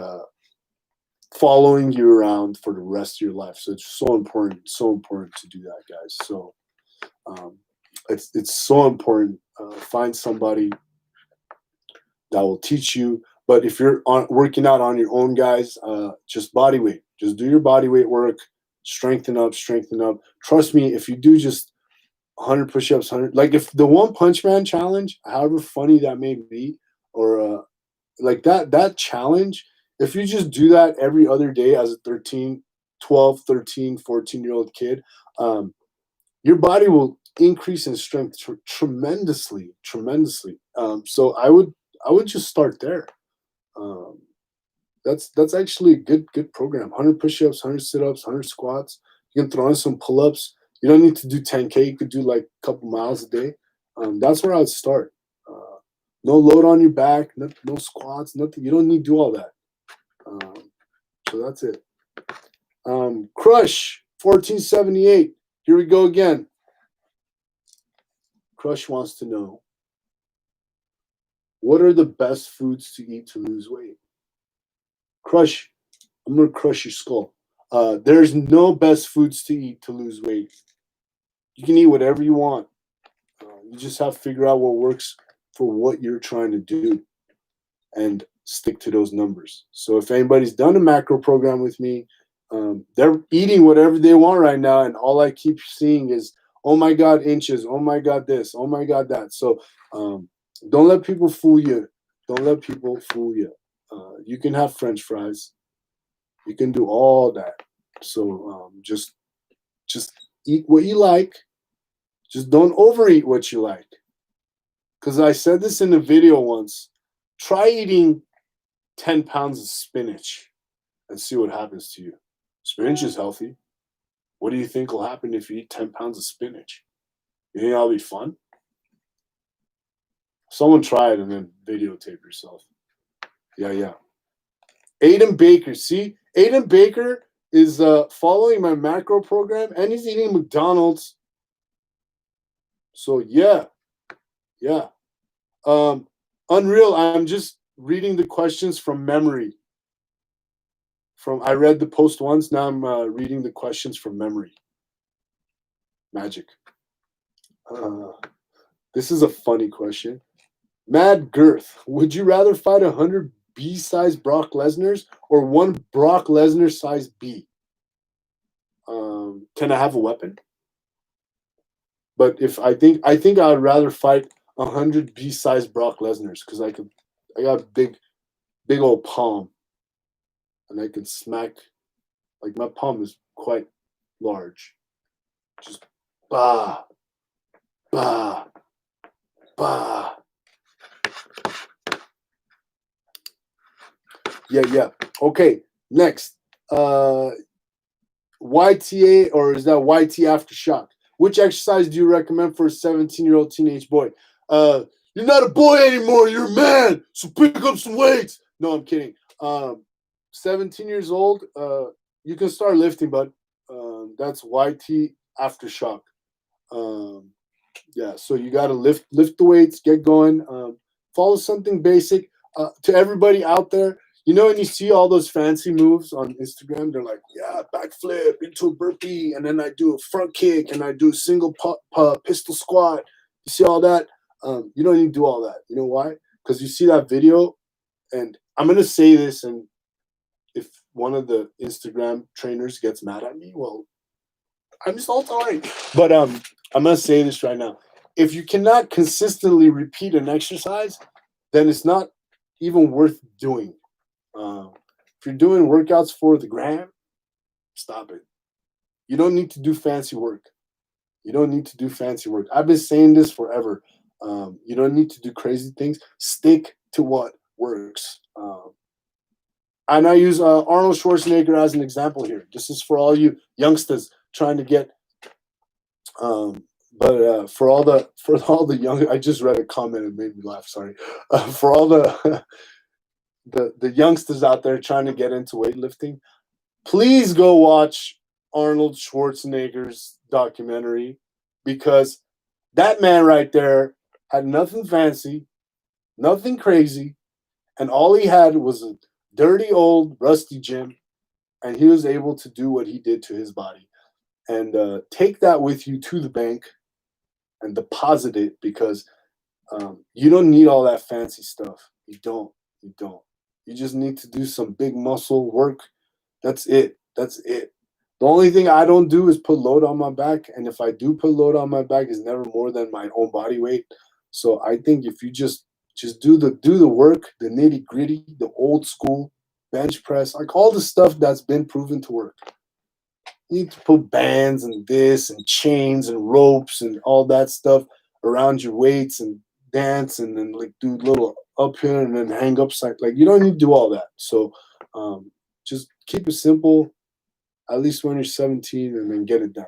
following you around for the rest of your life. So it's so important to do that, guys. So it's so important. Find somebody that will teach you. But if you're working out on your own, guys, just body weight. Just do your body weight work. Strengthen up. Trust me, if you do just 100 push-ups, 100, like if the One Punch Man challenge, however funny that may be, or like that challenge, if you just do that every other day as a 12, 13, 14-year-old kid, your body will increase in strength tremendously. So I would just start there. That's actually a good program. 100 push-ups, 100 sit-ups, 100 squats. You can throw in some pull-ups. You don't need to do 10K. You could do like a couple miles a day. That's where I would start. No load on your back, no squats, nothing. You don't need to do all that. So that's it. Crush 1478. Here we go again. Crush wants to know, what are the best foods to eat to lose weight? Crush, I'm going to crush your skull. There's no best foods to eat to lose weight. You can eat whatever you want. You just have to figure out what works for what you're trying to do and stick to those numbers. So if anybody's done a macro program with me, they're eating whatever they want right now, and all I keep seeing is, oh my God, inches, oh my God, this, oh my God, that. So don't let people fool you. You can have French fries. You can do all that. So just eat what you like. Just don't overeat what you like. Because I said this in a video once. Try eating 10 pounds of spinach and see what happens to you. Spinach is healthy. What do you think will happen if you eat 10 pounds of spinach? You think that'll be fun? Someone try it and then videotape yourself. Yeah. Aiden Baker. See, Aiden Baker is following my macro program, and he's eating McDonald's. So yeah. Unreal. I'm just reading the questions from memory. I read the post once. Now I'm reading the questions from memory. Magic. This is a funny question. Mad Girth. Would you rather fight 100 B-sized Brock Lesnar's or one Brock Lesnar size B? Can I have a weapon? But if I think I'd rather fight 100 B-sized Brock Lesnar's, because I got a big old palm, and I can smack. Like, my palm is quite large. Just bah. Yeah. Okay, next. YTA, or is that YT Aftershock? Which exercise do you recommend for a 17-year-old teenage boy? You're not a boy anymore. You're a man. So pick up some weights. No, I'm kidding. 17 years old, you can start lifting, bud. That's YT Aftershock. Yeah, so you got to lift the weights, get going. Follow something basic. To everybody out there, when you see all those fancy moves on Instagram, they're like, yeah, backflip into a burpee, and then I do a front kick, and I do a single pistol squat. You see all that? You don't need to do all that. You know why? Because you see that video, and I'm going to say this, and if one of the Instagram trainers gets mad at me, well, I'm just all tolerant. But I'm going to say this right now. If you cannot consistently repeat an exercise, then it's not even worth doing. If you're doing workouts for the gram, stop it. You don't need to do fancy work. I've been saying this forever. You don't need to do crazy things. Stick to what works. And I use Arnold Schwarzenegger as an example here. This is for all you youngsters trying to get But for all the young, I just read a comment and made me laugh. Sorry. For all the the youngsters out there trying to get into weightlifting, please go watch Arnold Schwarzenegger's documentary, because that man right there had nothing fancy, nothing crazy, and all he had was a dirty old rusty gym, and he was able to do what he did to his body. And take that with you to the bank and deposit it, because you don't need all that fancy stuff. You don't. You don't. You just need to do some big muscle work. That's it. That's it. The only thing I don't do is put load on my back, and if I do put load on my back, it's never more than my own body weight. So I think if you just do the work, the nitty gritty, the old school bench press, like all the stuff that's been proven to work. You need to put bands and this and chains and ropes and all that stuff around your weights and dance and then like do little up here and then hang upside. Like you don't need to do all that. So just keep it simple, at least when you're 17, and then get it done.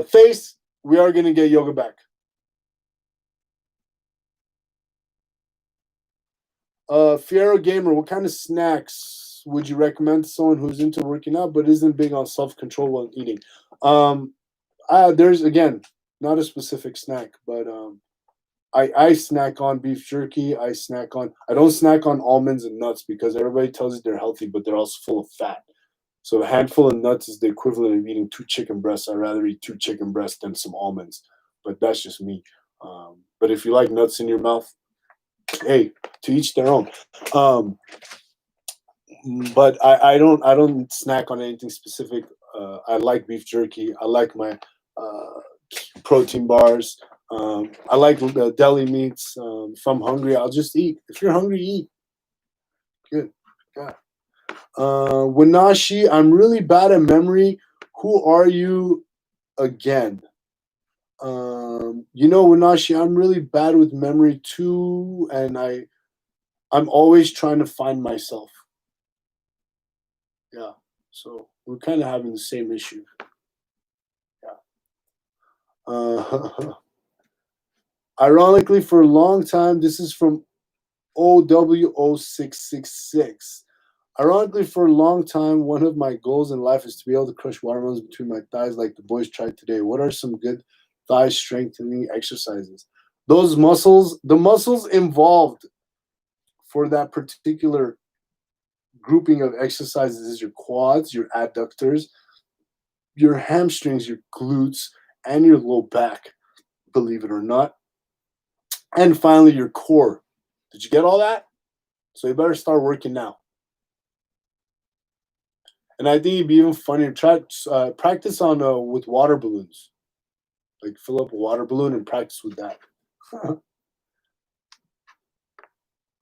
Face, we are gonna get yoga back. Fiero Gamer, what kind of snacks would you recommend to someone who's into working out but isn't big on self-control while eating? There's, again, not a specific snack, but I snack on beef jerky. I don't snack on almonds and nuts because everybody tells you they're healthy, but they're also full of fat. So a handful of nuts is the equivalent of eating 2 chicken breasts. I'd rather eat 2 chicken breasts than some almonds, but that's just me. But if you like nuts in your mouth, hey, to each their own. But I don't snack on anything specific. I like beef jerky. I like my protein bars. I like the deli meats. If I'm hungry, I'll just eat. If you're hungry, eat. Good. Yeah. Wanashi, I'm really bad at memory. Who are you again? Wanashi, I'm really bad with memory too, and I'm always trying to find myself. Yeah. So we're kind of having the same issue. Yeah. Ironically, for a long time, this is from OW0666. Ironically, for a long time, one of my goals in life is to be able to crush watermelons between my thighs like the boys tried today. What are some good thigh strengthening exercises? The muscles involved for that particular grouping of exercises is your quads, your adductors, your hamstrings, your glutes, and your low back, believe it or not. And finally, your core. Did you get all that? So you better start working now. And I think it'd be even funnier. Try practice on with water balloons. Like fill up a water balloon and practice with that.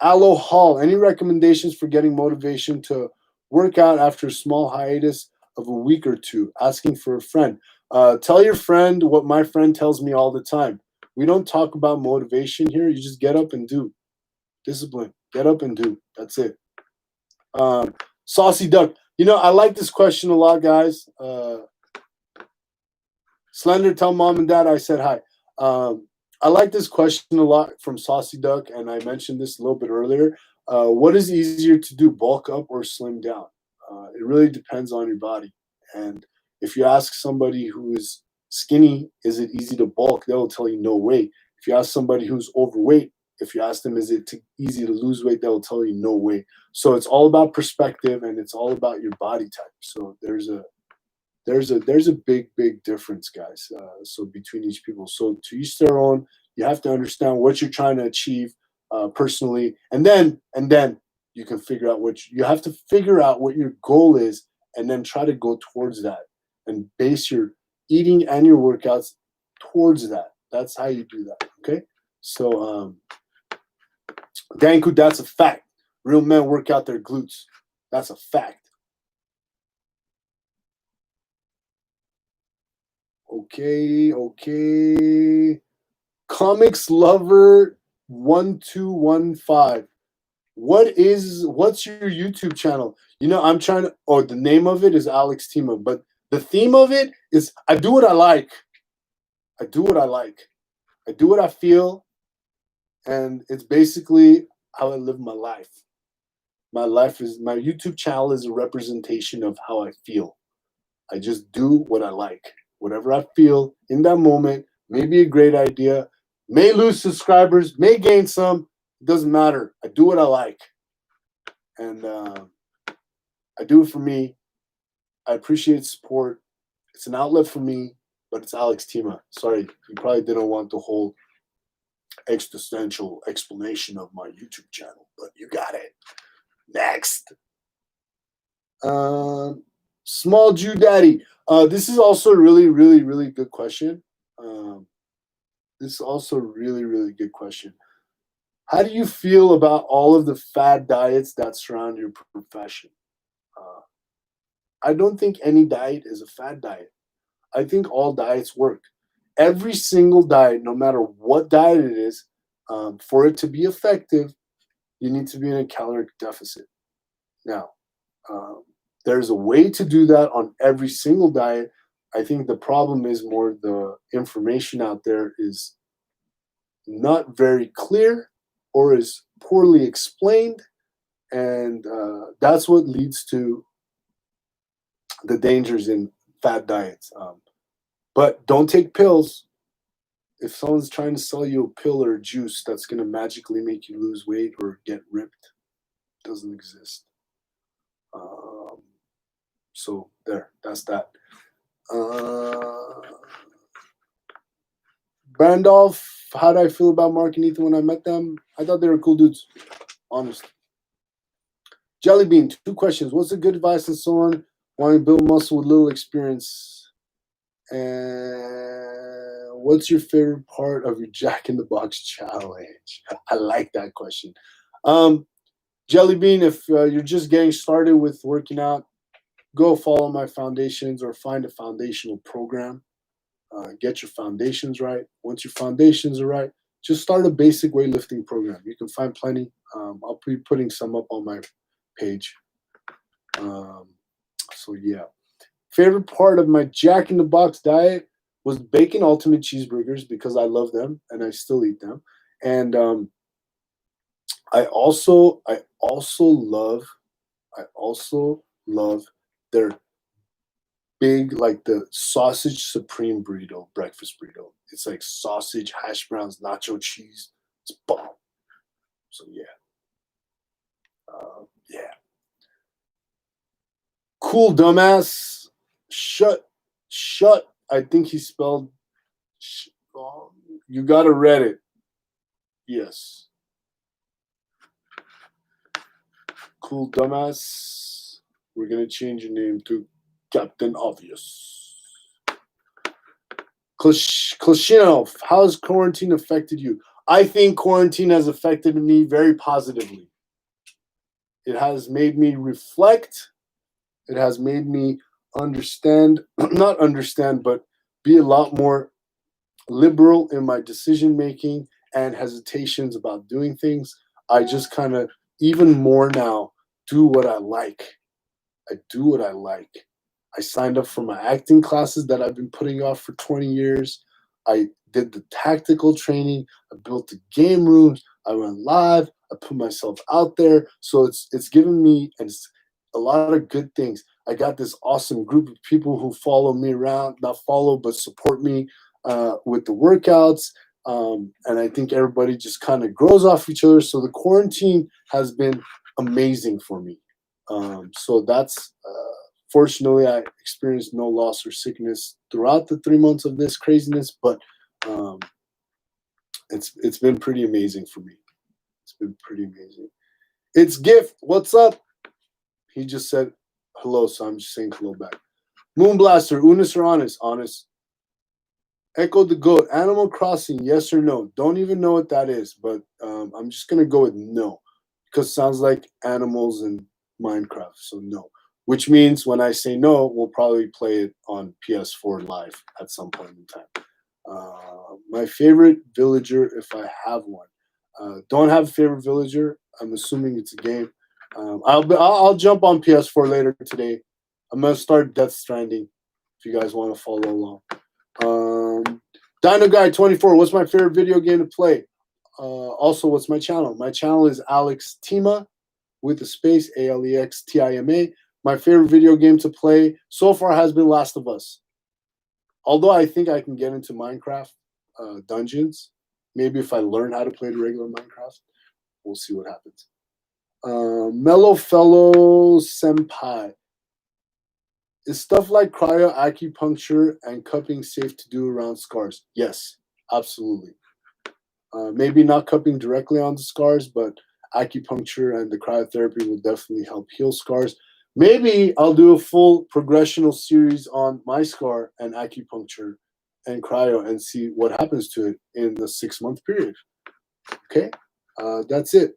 Aloe Hall. Any recommendations for getting motivation to work out after a small hiatus of a week or two? Asking for a friend. Tell your friend what my friend tells me all the time. We don't talk about motivation here. You just get up and do. Discipline. Get up and do. That's it. Saucy Duck. I like this question a lot, guys. Slender, tell mom and dad I said hi. I like this question a lot from Saucy Duck, and I mentioned this a little bit earlier. What is easier to do, bulk up or slim down? It really depends on your body. And if you ask somebody who is skinny, is it easy to bulk? They'll tell you no way. If you ask somebody who's overweight, if you ask them, is it easy to lose weight? They'll tell you no way. So it's all about perspective, and it's all about your body type. So there's a big difference, guys. So between each people, so to each their own. You have to understand what you're trying to achieve personally, and then you can figure out you have to figure out what your goal is, and then try to go towards that, and base your eating and your workouts towards that. That's how you do that. Okay. So Danku, that's a fact. Real men work out their glutes. That's a fact. Okay. Comics Lover 1215. What's your YouTube channel? I'm trying to. Oh, the name of it is Alex Tima, but the theme of it is I do what I like. I do what I like. I do what I feel, and it's basically how I live my life. My YouTube channel is a representation of how I feel. I just do what I like. Whatever I feel in that moment may be a great idea, may lose subscribers, may gain some. It doesn't matter. I do what I like. And I do it for me. I appreciate support. It's an outlet for me, but it's Alex Tima. Sorry, you probably didn't want the whole existential explanation of my YouTube channel, but you got it. Next. Small Jew Daddy. This is also a really, really, really good question. This is also a really, really good question. How do you feel about all of the fad diets that surround your profession? I don't think any diet is a fad diet. I think all diets work. Every single diet, no matter what diet it is, for it to be effective, you need to be in a caloric deficit. Now, there's a way to do that on every single diet. I think the problem is more the information out there is not very clear or is poorly explained, and that's what leads to the dangers in fad diets. But don't take pills. If someone's trying to sell you a pill or a juice that's going to magically make you lose weight or get ripped, it doesn't exist. So there, that's that. Randolph, how did I feel about Mark and Ethan when I met them? I thought they were cool dudes, honestly. Jellybean, 2 questions. What's the good advice and so on? Wanting to build muscle with little experience. And what's your favorite part of your Jack in the Box challenge? I like that question. Jellybean, if you're just getting started with working out, go follow my foundations or find a foundational program. Get your foundations right. Once your foundations are right, just start a basic weightlifting program. You can find plenty. I'll be putting some up on my page. So yeah. Favorite part of my Jack in the Box diet was bacon ultimate cheeseburgers because I love them and I still eat them. And I also love their big, like the sausage supreme burrito, breakfast burrito. It's like sausage, hash browns, nacho cheese. It's bomb. So yeah. Yeah. Cool dumbass. Shut. I think he spelled. You gotta read it. Yes. Cool dumbass. We're gonna change your name to Captain Obvious. Klashinov, how has quarantine affected you? I think quarantine has affected me very positively. It has made me reflect. It has made me understand, not understand, but be a lot more liberal in my decision making and hesitations about doing things. I just kind of even more now do what I like. I do what I like. I signed up for my acting classes that I've been putting off for 20 years. I did the tactical training. I built the game rooms. I went live. I put myself out there. So it's given me a lot of good things. I got this awesome group of people who follow me around, not follow, but support me with the workouts. And I think everybody just kind of grows off each other. So the quarantine has been amazing for me. So that's, fortunately, I experienced no loss or sickness throughout the 3 months of this craziness, but it's been pretty amazing for me. It's been pretty amazing. It's Gift. What's up? He just said hello, so I'm just saying hello back. Moonblaster, Unis or Honest? Honest. Echo the Goat, Animal Crossing, yes or no? Don't even know what that is, but I'm just going to go with no, because it sounds like animals in Minecraft, so no. Which means when I say no, we'll probably play it on PS4 live at some point in time. My favorite villager, if I have one. Don't have a favorite villager. I'm assuming it's a game. I'll jump on PS4 later today. I'm gonna start Death Stranding if you guys want to follow along. Dino Guy 24. What's my favorite video game to play? Also, what's my channel? My channel is Alex Tima with the space ALEXTIMA. My favorite video game to play so far has been Last of Us. Although I think I can get into Minecraft dungeons. Maybe if I learn how to play the regular Minecraft, we'll see what happens. Mellow Fellow Senpai. Is stuff like cryo, acupuncture, and cupping safe to do around scars? Yes, absolutely. Maybe not cupping directly on the scars, but acupuncture and the cryotherapy will definitely help heal scars. Maybe I'll do a full progressional series on my scar and acupuncture and cryo and see what happens to it in the 6-month period. Okay, that's it.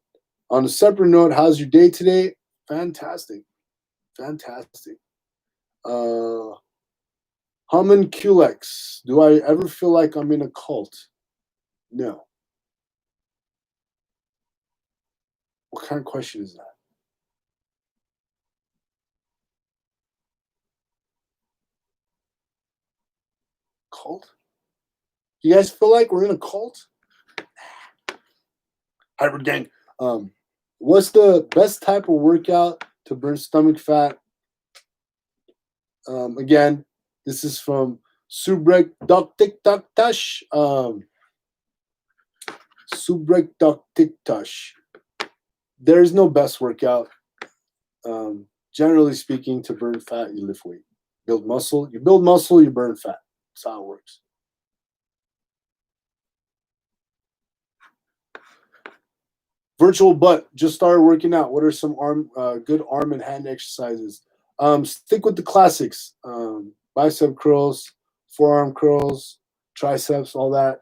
On a separate note, how's your day today? Fantastic. Fantastic. Homunculex. Do I ever feel like I'm in a cult? No. What kind of question is that? Cult? You guys feel like we're in a cult? Hybrid gang. What's the best type of workout to burn stomach fat? Again, this is from Subrek Doktiktaktash. Subrek Doktiktash. There's no best workout. Generally speaking, to burn fat, you lift weight. Build muscle. You build muscle, you burn fat. That's how it works. Virtual butt. Just started working out. What are some good arm and hand exercises? Stick with the classics. Bicep curls, forearm curls, triceps, all that.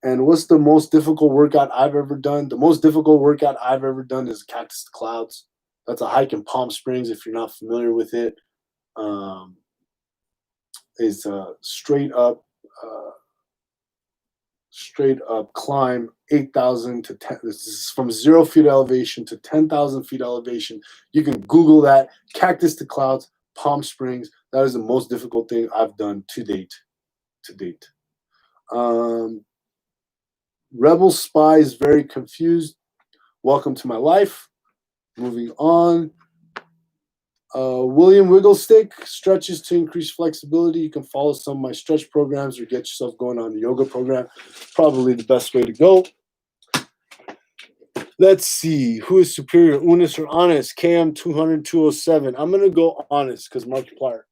And what's the most difficult workout I've ever done? The most difficult workout I've ever done is Cactus to Clouds. That's a hike in Palm Springs, if you're not familiar with it. Is straight up climb 8,000 to 10. This is from 0 feet elevation to 10,000 feet elevation. You can Google that. Cactus to Clouds, Palm Springs. That is the most difficult thing I've done to date. Rebel Spy is very confused. Welcome to my life. Moving on. William Wigglestick, stretches to increase flexibility. You can follow some of my stretch programs or get yourself going on a yoga program. Probably the best way to go. Let's see. Who is superior, Unis or Honest? KM 200, 207. I'm going to go Honest because Markiplier.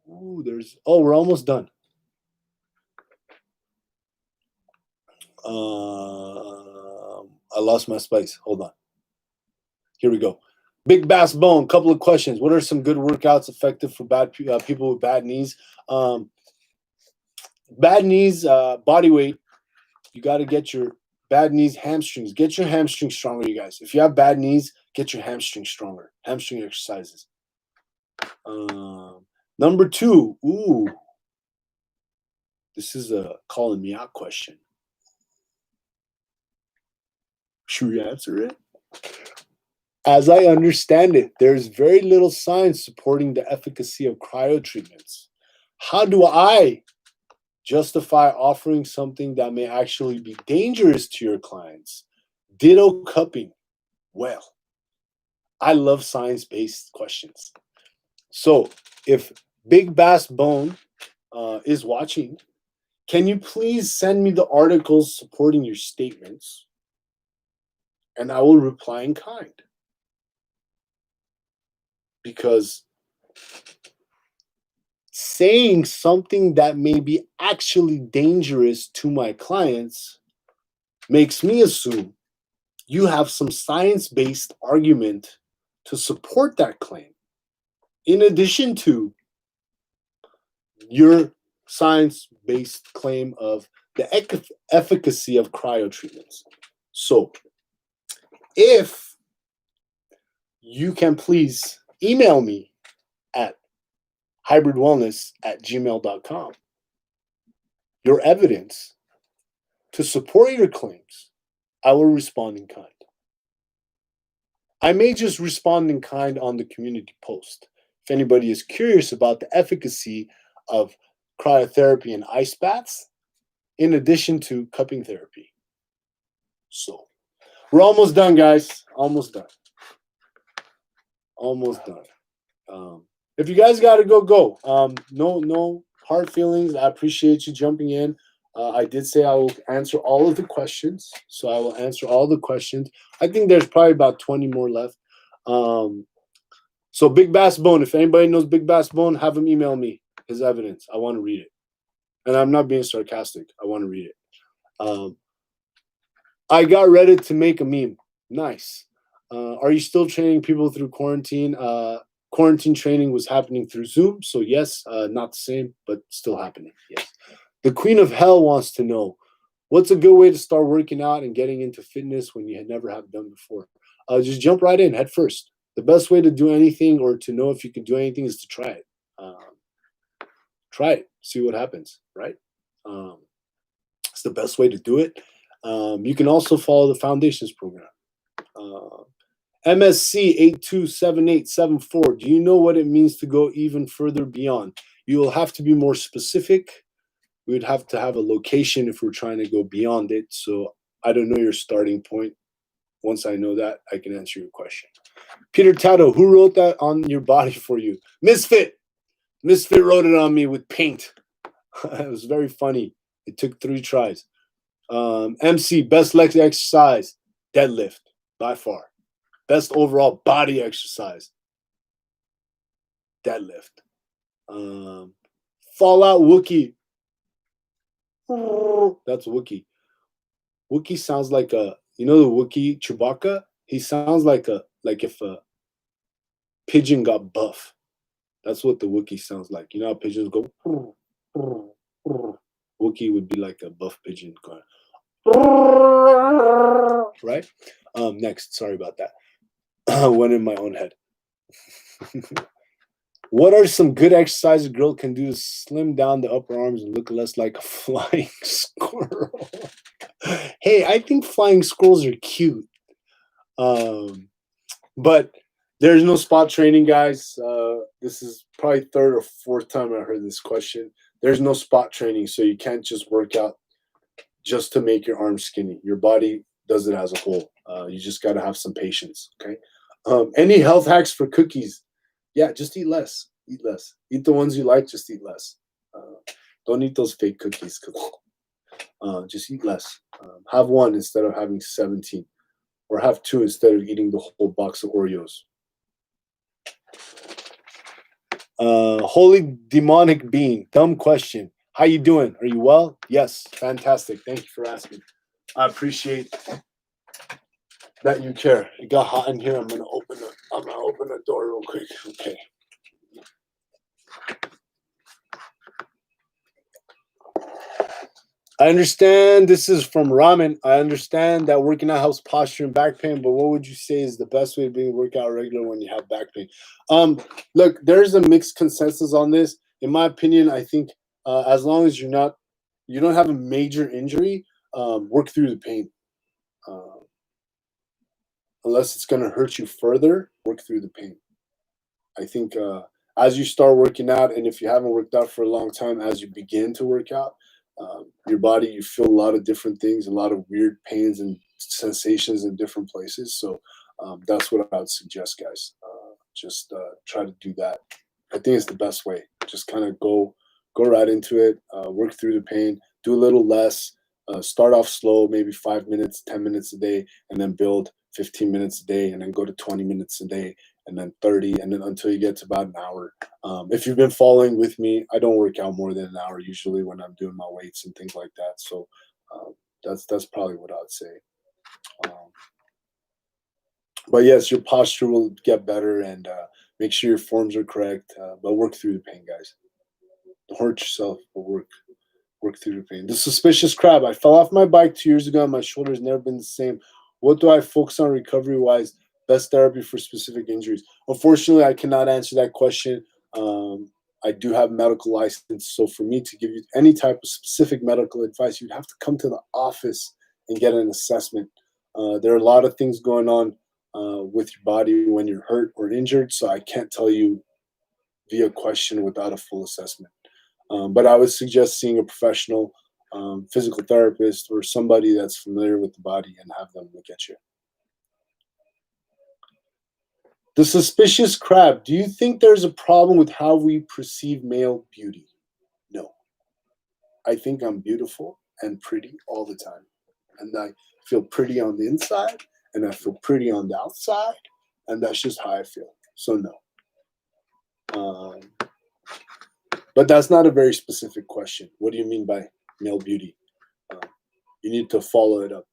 Ooh, we're almost done. I lost my spice. Hold on. Here we go. Big Bass Bone, couple of questions. What are some good workouts effective for people with bad knees? Bad knees, body weight. You got to get your bad knees, hamstrings. Get your hamstrings stronger, you guys. If you have bad knees, get your hamstrings stronger. Hamstring exercises. Number 2. Ooh. This is a calling me out question. Should we answer it? As I understand it, there's very little science supporting the efficacy of cryo treatments. How do I justify offering something that may actually be dangerous to your clients? Ditto cupping. Well, I love science-based questions. So if Big Bass Bone is watching, can you please send me the articles supporting your statements? And I will reply in kind. Because saying something that may be actually dangerous to my clients makes me assume you have some science-based argument to support that claim, in addition to your science-based claim of the efficacy of cryo treatments. So, if you can please email me at hybridwellness@gmail.com your evidence to support your claims, I will respond in kind. I may just respond in kind on the community post. If anybody is curious about the efficacy of cryotherapy and ice baths, in addition to cupping therapy. So we're almost done, guys. Almost done. Almost done. If you guys got to go. No hard feelings. I appreciate you jumping in. I did say I will answer all of the questions. So I will answer all the questions. I think there's probably about 20 more left. So Big Bass Bone, if anybody knows Big Bass Bone, have him email me his evidence. I want to read it. And I'm not being sarcastic. I want to read it. I got Reddit to make a meme. Nice. Are you still training people through quarantine? Quarantine training was happening through Zoom. So yes, not the same, but still happening. Yes. The Queen of Hell wants to know, what's a good way to start working out and getting into fitness when you had never have done before? Just jump right in head first. The best way to do anything or to know if you can do anything is to try it. Try it. See what happens, right? It's the best way to do it. You can also follow the Foundations program. MSC 827874. Do you know what it means to go even further beyond? You will have to be more specific. We would have to have a location if we're trying to go beyond it. So I don't know your starting point. Once I know that, I can answer your question. Peter Tato, who wrote that on your body for you? Misfit. Misfit wrote it on me with paint. It was very funny. It took 3 tries. MC, best leg exercise, deadlift, by far. Best overall body exercise, deadlift. Fallout Wookie. That's Wookie. Wookie sounds like a, you know the Wookie Chewbacca? He sounds like if a pigeon got buff. That's what the Wookie sounds like. You know how pigeons go? Wookie would be like a buff pigeon going. Right? Next, sorry about that. Went in my own head. What are some good exercises a girl can do to slim down the upper arms and look less like a flying squirrel? Hey, I think flying squirrels are cute. But there's no spot training, guys. This is probably 3rd or 4th time I heard this question. There's no spot training, so you can't just work out just to make your arms skinny. Your body does it as a whole. You just got to have some patience, okay? Any health hacks for cookies? Yeah, just eat less. Eat less. Eat the ones you like, just eat less. Don't eat those fake cookies. Just eat less. Have 1 instead of having 17. Or have 2 instead of eating the whole box of Oreos. Holy demonic being. Dumb question. How you doing? Are you well? Yes. Fantastic. Thank you for asking. I appreciate that you care. It got hot in here. I'm gonna open the door real quick. Okay. I understand this is from Ramen. I understand that working out helps posture and back pain, but what would you say is the best way to be workout regular when you have back pain? Look, there's a mixed consensus on this. In my opinion, I think as long as you don't have a major injury, work through the pain. Unless it's going to hurt you further, work through the pain. I think as you start working out, and if you haven't worked out for a long time, as you begin to work out, your body, you feel a lot of different things, a lot of weird pains and sensations in different places. So that's what I would suggest, guys. Just try to do that. I think it's the best way. Just kind of go right into it, work through the pain, do a little less, start off slow, maybe 5 minutes, 10 minutes a day, and then build 15 minutes a day, and then go to 20 minutes a day, and then 30, and then until you get to about an hour. If you've been following with me, I don't work out more than an hour usually when I'm doing my weights and things like that. So that's probably what I'd say. But yes, your posture will get better, and make sure your forms are correct. But work through the pain, guys. Don't hurt yourself, but work through the pain. The suspicious crab. I fell off my bike 2 years ago, and my shoulder's never been the same. What do I focus on recovery-wise? Best therapy for specific injuries. Unfortunately, I cannot answer that question. I do have a medical license, so for me to give you any type of specific medical advice, you'd have to come to the office and get an assessment. There are a lot of things going on with your body when you're hurt or injured. So I can't tell you via question without a full assessment. But I would suggest seeing a professional physical therapist or somebody that's familiar with the body and have them look at you. The suspicious crab. Do you think there's a problem with how we perceive male beauty? No. I think I'm beautiful and pretty all the time. And I feel pretty on the inside and I feel pretty on the outside. And that's just how I feel. So no. But that's not a very specific question. What do you mean by male beauty? You need to follow it up.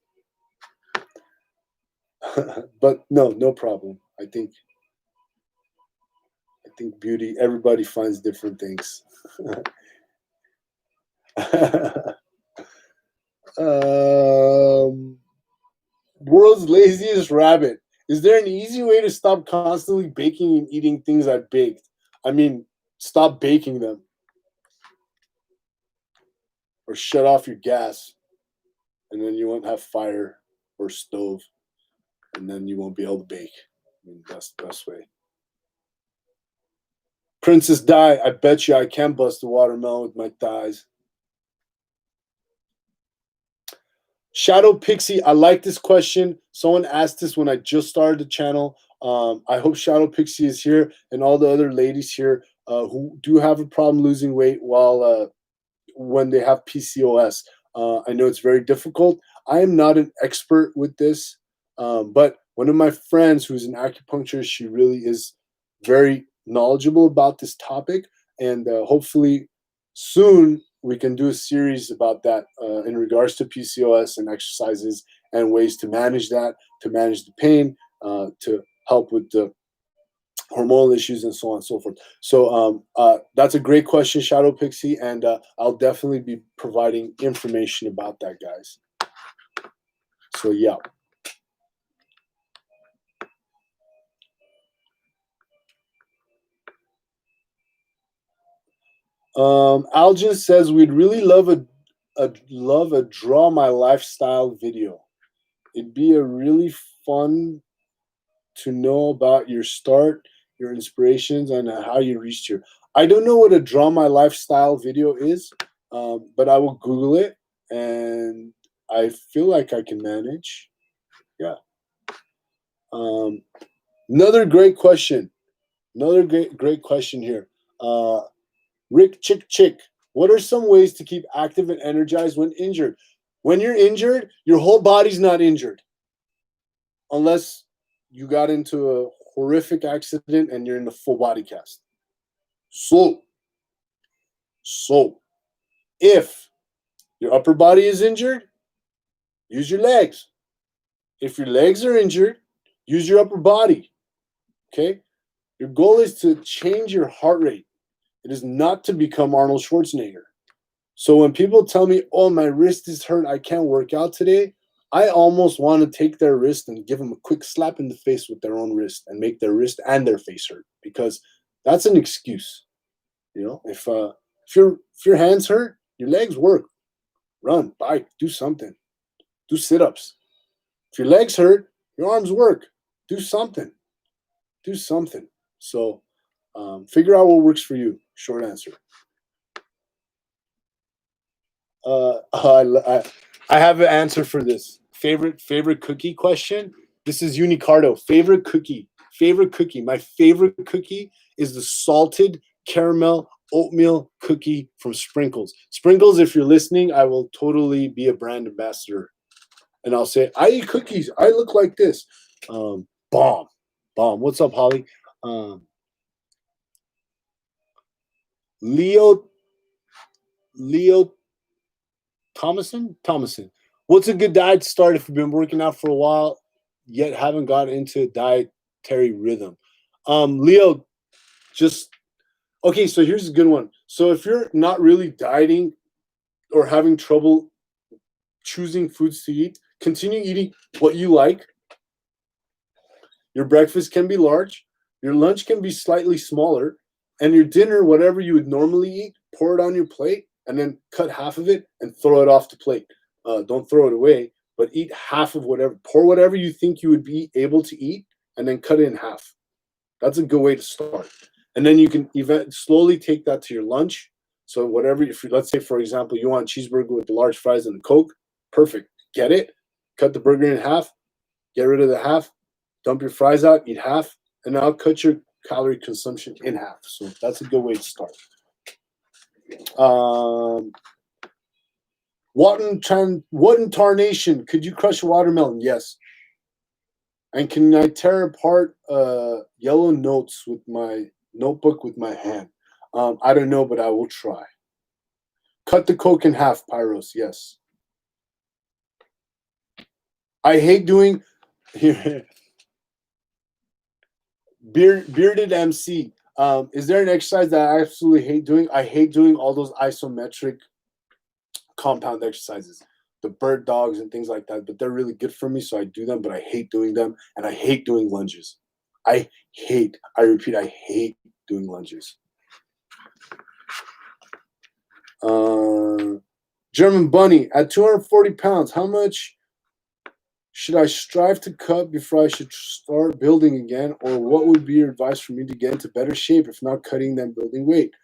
But no problem. I think beauty, everybody finds different things. World's laziest rabbit. Is there an easy way to stop constantly baking and eating things I baked? I mean, stop baking them. Or shut off your gas. And then you won't have fire or stove. And then you won't be able to bake. I mean, that's the best way. Princess Di, I bet you I can bust a watermelon with my thighs. Shadow Pixie, I like this question. Someone asked this when I just started the channel. I hope Shadow Pixie is here and all the other ladies here who do have a problem losing weight while when they have PCOS. I know it's very difficult. I am not an expert with this, but one of my friends who's an acupuncturist, she really is very knowledgeable about this topic, and hopefully soon we can do a series about that in regards to PCOS and exercises and ways to manage that, to manage the pain, to help with the hormonal issues and so on and so forth. So that's a great question, Shadow Pixie, and I'll definitely be providing information about that, guys. So yeah. Algin says we'd really love a draw my lifestyle video. It'd be a really fun to know about your start, your inspirations, and how you reached here. I don't know what a draw my lifestyle video is, but I will Google it, and I feel like I can manage. Yeah. Another great question. Another great question here. Rick Chick, what are some ways to keep active and energized when injured? When you're injured, your whole body's not injured. Unless you got into a horrific accident and you're in the full body cast. So if your upper body is injured, use your legs. If your legs are injured, use your upper body. Okay? Your goal is to change your heart rate. It is not to become Arnold Schwarzenegger. So when people tell me, oh, my wrist is hurt, I can't work out today, I almost want to take their wrist and give them a quick slap in the face with their own wrist and make their wrist and their face hurt, because that's an excuse. You know, if your hands hurt, your legs work. Run, bike, do something. Do sit-ups. If your legs hurt, your arms work. Do something. Do something. So figure out what works for you. Short answer. I have an answer for this. Favorite cookie question. This is Unicardo. Favorite cookie. My favorite cookie is the salted caramel oatmeal cookie from Sprinkles. Sprinkles, if you're listening, I will totally be a brand ambassador. And I'll say, I eat cookies. I look like this. Bomb. What's up, Holly? Leo Thomason. What's a good diet to start if you've been working out for a while yet haven't gotten into a dietary rhythm? Leo, okay, so here's a good one. So if you're not really dieting or having trouble choosing foods to eat, continue eating what you like. Your breakfast can be large, your lunch can be slightly smaller, and your dinner, whatever you would normally eat, pour it on your plate and then cut half of it and throw it off the plate. Don't throw it away, but eat half of whatever. Pour whatever you think you would be able to eat and then cut it in half. That's a good way to start. And then you can slowly take that to your lunch. So whatever, let's say, for example, you want cheeseburger with the large fries and the Coke, perfect. Get it, cut the burger in half, get rid of the half, dump your fries out, eat half, and now cut your calorie consumption in half. So that's a good way to start. What in tarnation? Could you crush a watermelon? Yes. And can I tear apart yellow notes with my notebook with my hand? I don't know, but I will try. Cut the Coke in half, Pyros. Yes. I hate doing bearded MC. Is there an exercise that I absolutely hate doing? I hate doing all those isometric compound exercises, the bird dogs and things like that, but they're really good for me, so I do them, but I hate doing them, and I hate doing lunges. I repeat, I hate doing lunges. German Bunny, at 240 pounds, how much should I strive to cut before I should start building again, or what would be your advice for me to get into better shape, if not cutting then building weight?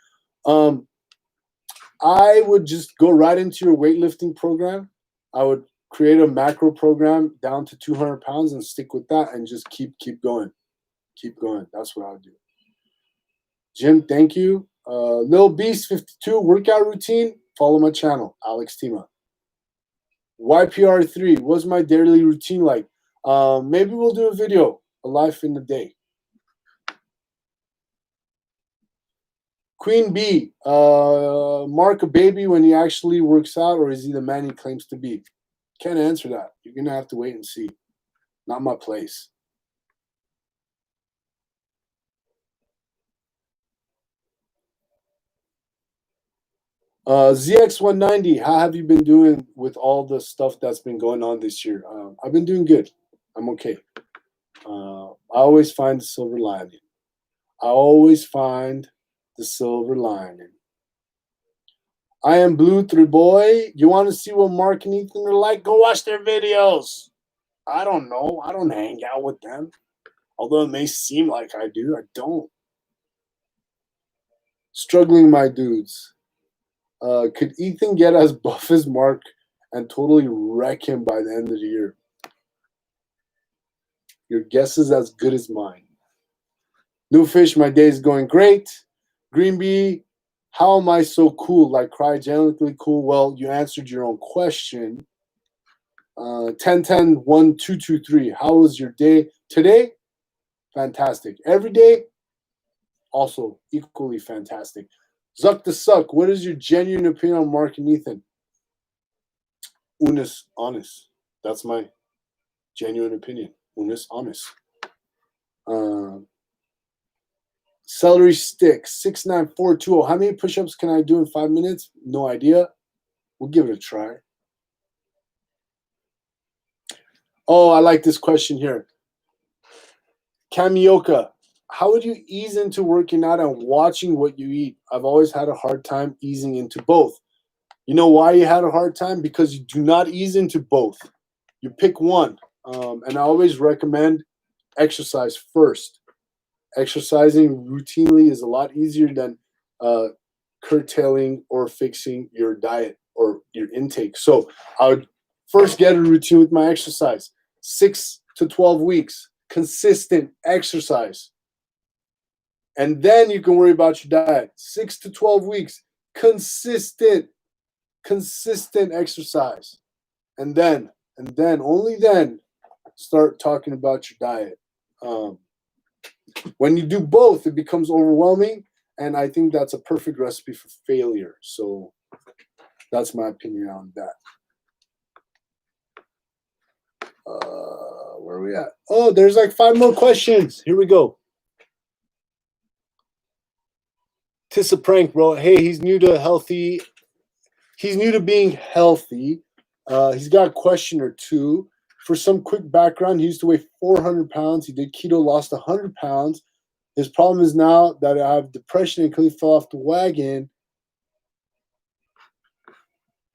I would just go right into your weightlifting program. I would create a macro program down to 200 pounds and stick with that and just keep going. Keep going. That's what I would do. Jim, thank you. Lil Beast 52 workout routine. Follow my channel, Alex Tima. YPR3, what's my daily routine like? Maybe we'll do a video, a life in the day. Queen B, Mark a baby when he actually works out, or is he the man he claims to be? Can't answer that. You're going to have to wait and see. Not my place. ZX190, how have you been doing with all the stuff that's been going on this year? I've been doing good. I'm okay. I always find the silver lining. I am Blue 3 Boy. You want to see what Mark and Ethan are like? Go watch their videos. I don't know. I don't hang out with them. Although it may seem like I do, I don't. Struggling my dudes. Could Ethan get as buff as Mark and totally wreck him by the end of the year? Your guess is as good as mine. New Fish, my day is going great. Green Bee, how am I so cool? Like cryogenically cool? Well, you answered your own question. 1010-1223. How was your day today? Fantastic. Every day, also equally fantastic. Zuck the Suck, what is your genuine opinion on Mark and Ethan? Honest. That's my genuine opinion. Honest. Celery Stick, 69420. How many push-ups can I do in 5 minutes? No idea. We'll give it a try. Oh, I like this question here. Kamioka, how would you ease into working out and watching what you eat? I've always had a hard time easing into both. You know why you had a hard time? Because you do not ease into both. You pick one. And I always recommend exercise first. Exercising routinely is a lot easier than curtailing or fixing your diet or your intake. So I would first get a routine with my exercise. 6 to 12 weeks, consistent exercise. And then you can worry about your diet. 6 to 12 weeks, consistent exercise. And then, only then, start talking about your diet. When you do both, it becomes overwhelming, and I think that's a perfect recipe for failure. So that's my opinion on that. Where are we at? Oh, there's like 5 more questions. Here we go. Tis a prank, bro. Hey, he's new to healthy. He's new to being healthy. He's got a question or two. For some quick background, he used to weigh 400 pounds. He did keto, lost 100 pounds. His problem is now that I have depression and completely fell off the wagon.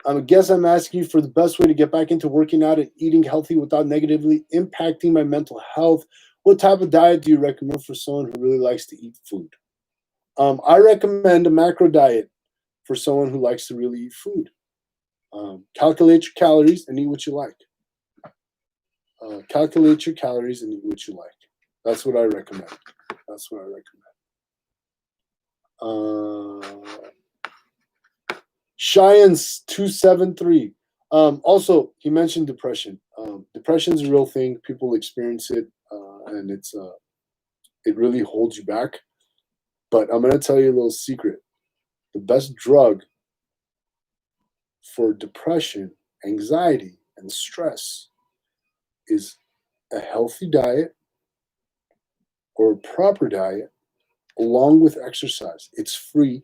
I guess I'm asking you for the best way to get back into working out and eating healthy without negatively impacting my mental health. What type of diet do you recommend for someone who really likes to eat food? I recommend a macro diet for someone who likes to really eat food. Calculate your calories and eat what you like. Calculate your calories and eat what you like. That's what I recommend. That's what I recommend. Cheyenne's 273. Also, he mentioned depression. Depression is a real thing. People experience it, and it really holds you back. But I'm going to tell you a little secret. The best drug for depression, anxiety, and stress is a healthy diet or a proper diet along with exercise. It's free.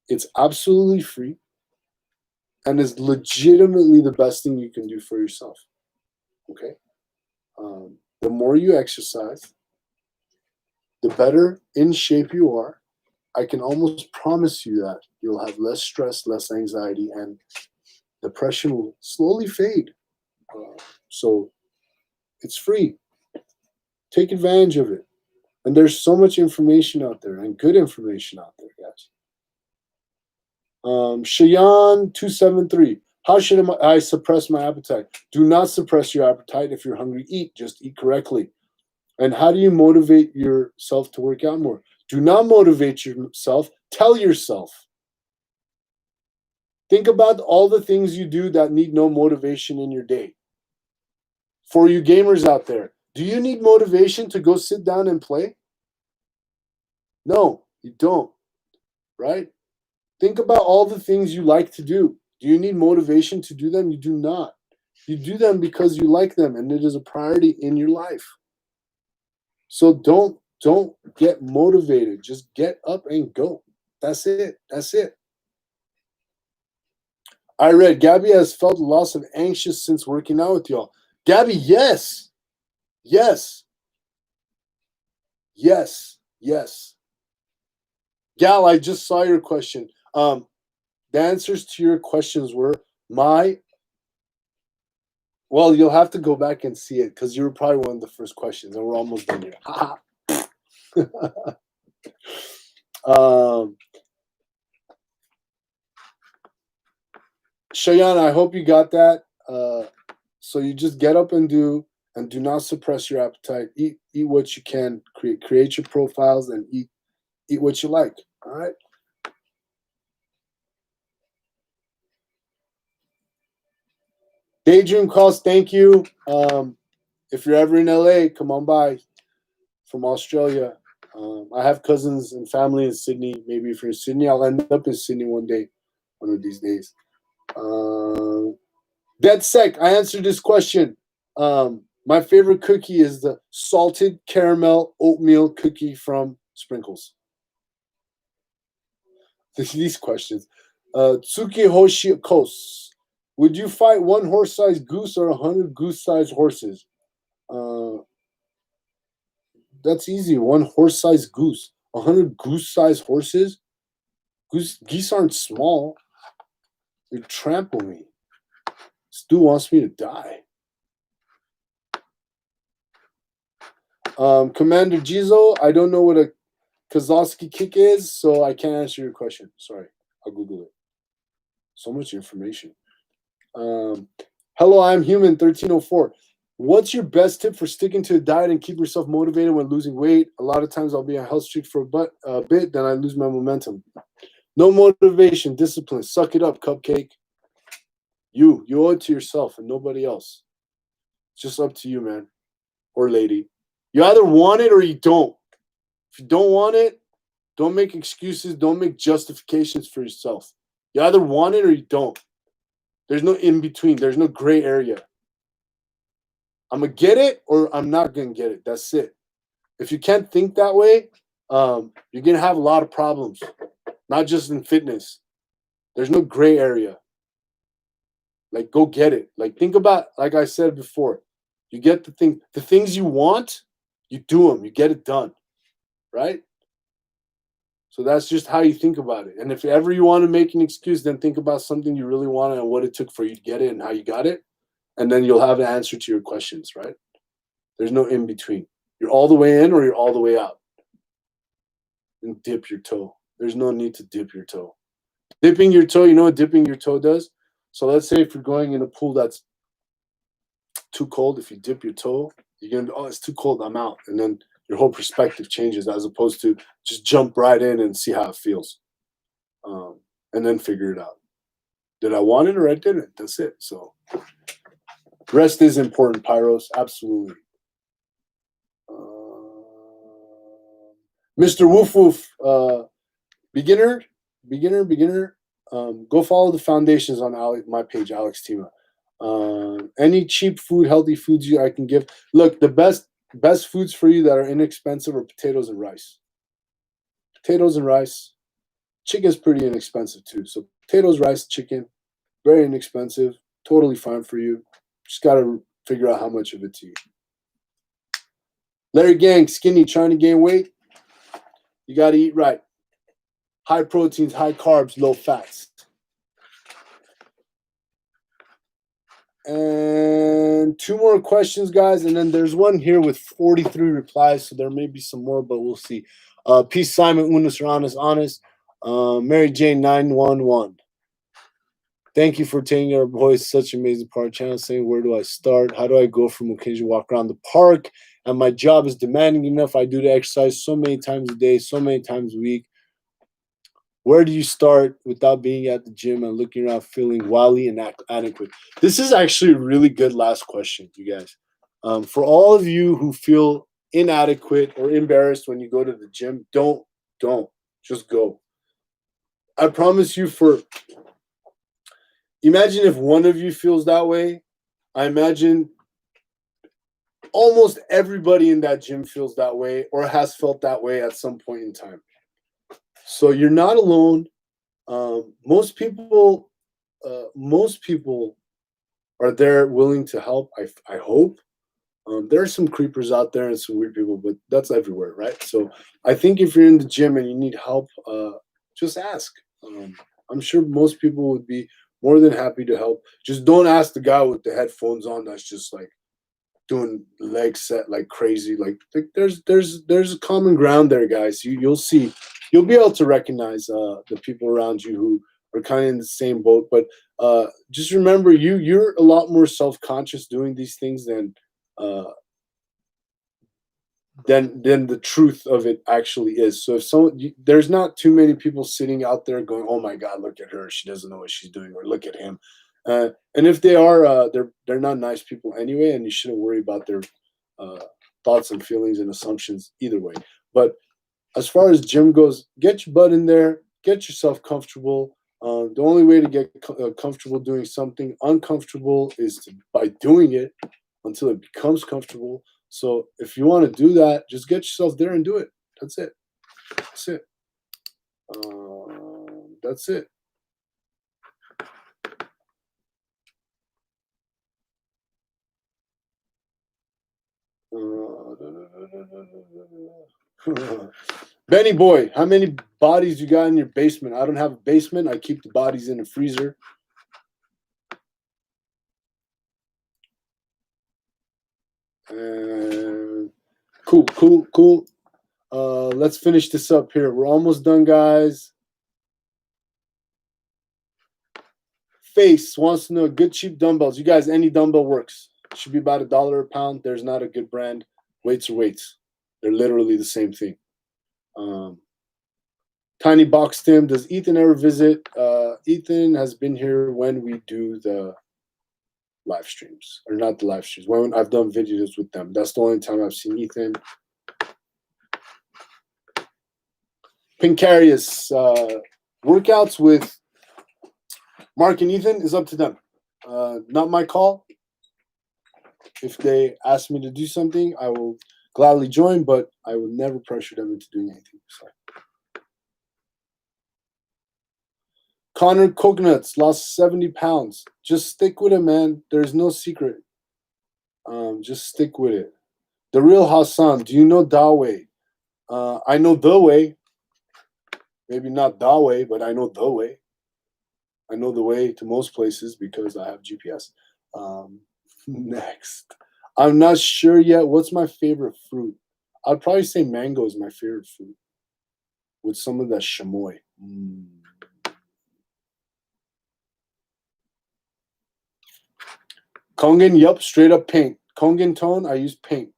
It's absolutely free and is legitimately the best thing you can do for yourself. Okay? The more you exercise, the better in shape you are. I can almost promise you that you'll have less stress, less anxiety, and depression will slowly fade. So it's free. Take advantage of it. And there's so much information out there and good information out there, guys. Cheyenne 273. How should I suppress my appetite? Do not suppress your appetite. If you're hungry, eat. Just eat correctly. And how do you motivate yourself to work out more? Do not motivate yourself. Tell yourself. Think about all the things you do that need no motivation in your day. For you gamers out there, do you need motivation to go sit down and play? No, you don't. Right? Think about all the things you like to do. Do you need motivation to do them? You do not. You do them because you like them and it is a priority in your life. So don't get motivated. Just get up and go. That's it. That's it. I read Gabby has felt a loss of anxious since working out with y'all. Gabby, yes. Yes. Yes. Yes. Gal, I just saw your question. The answers to your questions were well, you'll have to go back and see it because you were probably one of the first questions, and we're almost done here. Cheyenne, I hope you got that. So you just get up and do not suppress your appetite. Eat what you can. Create your profiles and eat what you like. All right. Daydream calls, thank you. If you're ever in LA, come on by from Australia. I have cousins and family in Sydney. Maybe if you're in Sydney, I'll end up in Sydney one of these days. Dead Sec, I answered this question. My favorite cookie is the salted caramel oatmeal cookie from Sprinkles. These questions. Tsuki Hoshi Kos. Would you fight one horse-sized goose or 100 goose-sized horses? That's easy. One horse-sized goose. 100 goose-sized horses? Geese aren't small. They trample me. Stu wants me to die. Commander Jizo, I don't know what a Kozlowski kick is, so I can't answer your question. Sorry. I'll Google it. So much information. Hello, I'm Human 1304. What's your best tip for sticking to a diet and keep yourself motivated when losing weight? A lot of times I'll be on a health streak for a bit, then I lose my momentum. No motivation, discipline. Suck it up, cupcake. You owe it to yourself and nobody else. It's just up to you, man or lady. You either want it or you don't. If you don't want it, don't make excuses. Don't make justifications for yourself. You either want it or you don't. There's no in between. There's no gray area. I'm going to get it or I'm not going to get it. That's it. If you can't think that way, you're going to have a lot of problems, not just in fitness. There's no gray area. Like, go get it. Like, think about, like I said before, you get the things you want, you do them, you get it done, right? So that's just how you think about it. And if ever you want to make an excuse, then think about something you really wanted and what it took for you to get it and how you got it. And then you'll have an answer to your questions, right? There's no in between. You're all the way in or you're all the way out. And dip your toe. There's no need to dip your toe. Dipping your toe, you know what dipping your toe does? So let's say if you're going in a pool that's too cold, if you dip your toe, you're going to, oh, it's too cold, I'm out. And then your whole perspective changes as opposed to just jump right in and see how it feels. And then figure it out. Did I want it or I didn't? That's it. So rest is important, Pyros. Absolutely. Mr. Woof Woof, beginner. Go follow the foundations on my page, Alex Tima. Any cheap food, healthy foods I can give. Look, the best foods for you that are inexpensive are potatoes and rice. Potatoes and rice. Chicken's pretty inexpensive too. So potatoes, rice, chicken, very inexpensive. Totally fine for you. Just got to figure out how much of it to eat. Larry Gang, skinny, trying to gain weight. You got to eat right. High proteins, high carbs, low fats. And 2 more questions, guys. And then there's one here with 43 replies. So there may be some more, but we'll see. Peace, Simon, Unis, Honest. Mary Jane 911. Thank you for taking our boys such an amazing part. Channel saying, where do I start? How do I go from occasional walk around the park? And my job is demanding enough. I do the exercise so many times a day, so many times a week. Where do you start without being at the gym and looking around feeling wildly inadequate? This is actually a really good last question, you guys. For all of you who feel inadequate or embarrassed when you go to the gym, don't. Just go. I promise you imagine if one of you feels that way. I imagine almost everybody in that gym feels that way or has felt that way at some point in time. So you're not alone. Most people are there willing to help. I hope. There are some creepers out there and some weird people, but that's everywhere, right? So I think if you're in the gym and you need help, just ask. I'm sure most people would be more than happy to help. Just don't ask the guy with the headphones on that's just like doing leg set like crazy. Like there's a common ground there, guys. You'll see. You'll be able to recognize the people around you who are kind of in the same boat. But just remember, you're a lot more self-conscious doing these things than the truth of it actually is. So if there's not too many people sitting out there going, "Oh my God, look at her! She doesn't know what she's doing," or "Look at him." And if they are, they're not nice people anyway, and you shouldn't worry about their thoughts and feelings and assumptions either way. But as far as gym goes, get your butt in there, get yourself comfortable. The only way to get comfortable doing something uncomfortable is by doing it until it becomes comfortable. So if you want to do that, just get yourself there and do it. That's it. That's it. That's it. Benny boy, how many bodies you got in your basement? I don't have a basement. I keep the bodies in a freezer. And cool. Let's finish this up here. We're almost done, guys. Face wants to know good cheap dumbbells. You guys, any dumbbell works. Should be about $1 a pound. There's not a good brand. Weights are weights. They're literally the same thing. Tiny Box Tim, does Ethan ever visit? Ethan has been here when we do the live streams, or not the live streams, when I've done videos with them. That's the only time I've seen Ethan. Pincarius, workouts with Mark and Ethan is up to them. Not my call. If they ask me to do something, I will gladly join, but I will never pressure them into doing anything. So. Connor Coconuts lost 70 pounds. Just stick with it, man. There's no secret. Just stick with it. The Real Hassan, do you know Dawei? I know the way. Maybe not the way, but I know the way. I know the way to most places because I have GPS. Next. I'm not sure yet. What's my favorite fruit? I'd probably say mango is my favorite fruit with some of that chamoy. Kongan, yup, straight up paint. Kongan tone, I use paint.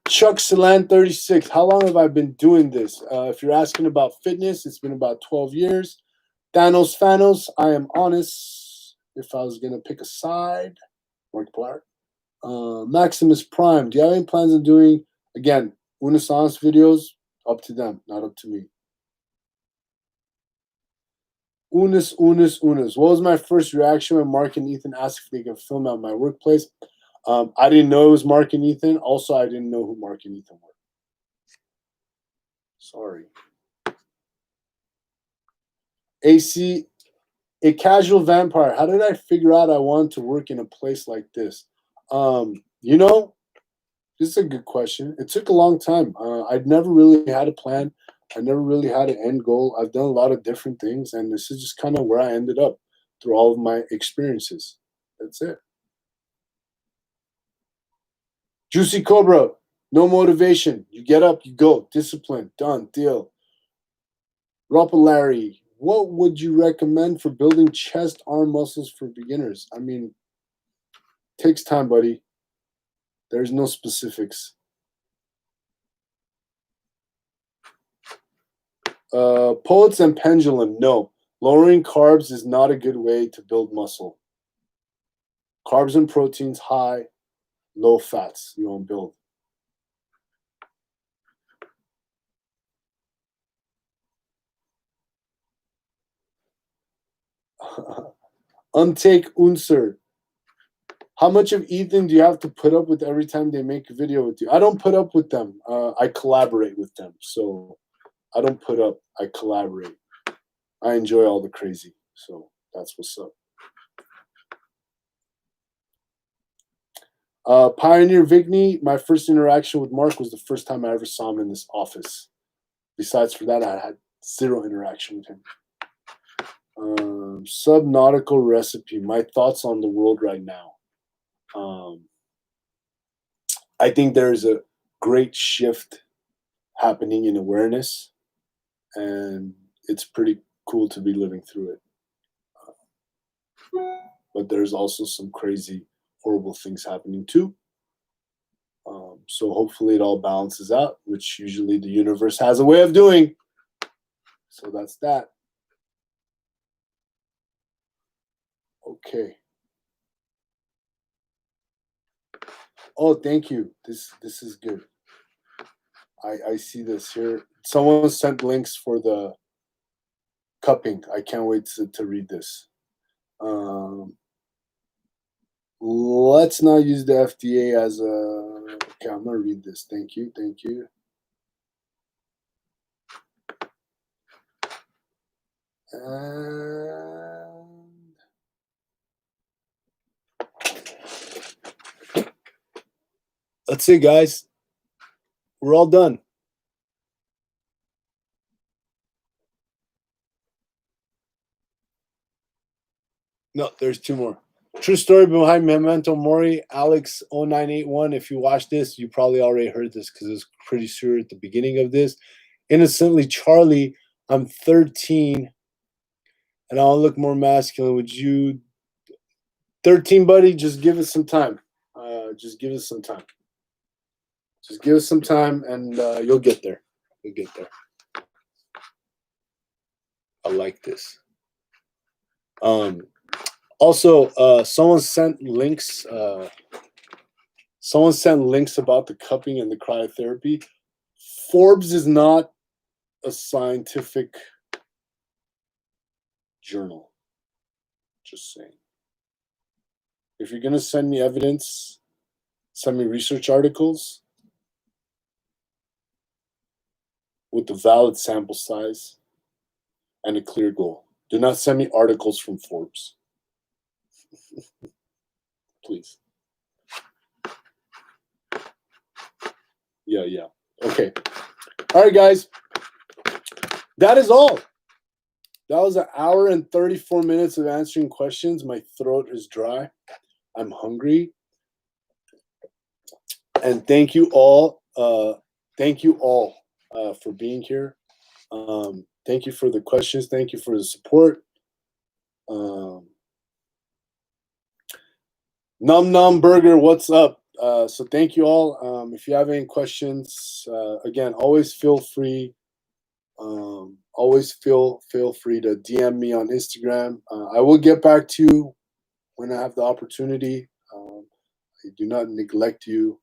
Chuck Salan 36. How long have I been doing this? If you're asking about fitness, it's been about 12 years. Thanos Fanos, I am honest. If I was going to pick a side, Markiplier. Maximus Prime, do you have any plans on doing, again, Unisans videos? Up to them, not up to me. Unis. What was my first reaction when Mark and Ethan asked if they could film at my workplace? I didn't know it was Mark and Ethan. Also, I didn't know who Mark and Ethan were. Sorry. AC, a casual vampire. How did I figure out I wanted to work in a place like this? You know, this is a good question. It took a long time. I'd never really had a plan. I never really had an end goal. I've done a lot of different things, and this is just kind of where I ended up through all of my experiences. That's it. Juicy Cobra, no motivation. You get up, you go. Discipline, done, deal. Larry, what would you recommend for building chest arm muscles for beginners? I mean, takes time, buddy. There's no specifics. Poets and Pendulum, no. Lowering carbs is not a good way to build muscle. Carbs and proteins high, low fats. You won't build. Untake Unser. How much of Ethan do you have to put up with every time they make a video with you? I don't put up with them. I collaborate with them. So I don't put up. I collaborate. I enjoy all the crazy. So that's what's up. Pioneer Vigny, my first interaction with Mark was the first time I ever saw him in this office. Besides for that, I had zero interaction with him. Subnautical Recipe, my thoughts on the world right now. I think there's a great shift happening in awareness, and it's pretty cool to be living through it. But there's also some crazy, horrible things happening too. So hopefully it all balances out, which usually the universe has a way of doing. So that's that. Okay. Oh, thank you. This is good. I see this here. Someone sent links for the cupping. I can't wait to read this. Let's not use the FDA as a... Okay, I'm going to read this. Thank you. And that's it, guys. We're all done. No, there's two more. True story behind Memento Mori, Alex0981. If you watch this, you probably already heard this because it's pretty sure at the beginning of this. Innocently Charlie, I'm 13 and I'll look more masculine. Would you... 13, buddy, just give us some time. Just give us some time. Just give us some time and you'll get there. You'll get there. I like this. Also, someone sent links. Someone sent links about the cupping and the cryotherapy. Forbes is not a scientific journal. Just saying. If you're gonna send me evidence, send me research articles with a valid sample size and a clear goal. Do not send me articles from Forbes. Please. Yeah. Okay. All right, guys. That is all. That was an hour and 34 minutes of answering questions. My throat is dry. I'm hungry. And thank you all. Thank you all for being here. Thank you for the questions. Thank you for the support. Num Num Burger, what's up? So thank you all. If you have any questions, again, always feel free. Always feel free to DM me on Instagram. I will get back to you when I have the opportunity. I do not neglect you.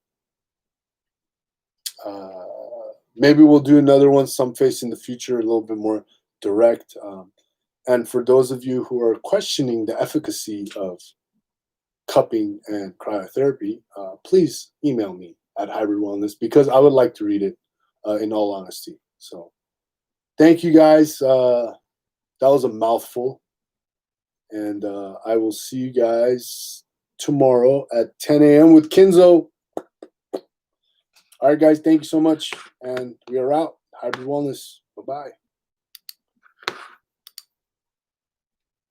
Maybe we'll do another one someplace in the future, a little bit more direct. And for those of you who are questioning the efficacy of cupping and cryotherapy, please email me at Hybrid Wellness because I would like to read it in all honesty. So thank you guys. That was a mouthful. And I will see you guys tomorrow at 10 a.m. with Kinzo. All right, guys, thank you so much. And we are out. Hybrid Wellness. Bye-bye.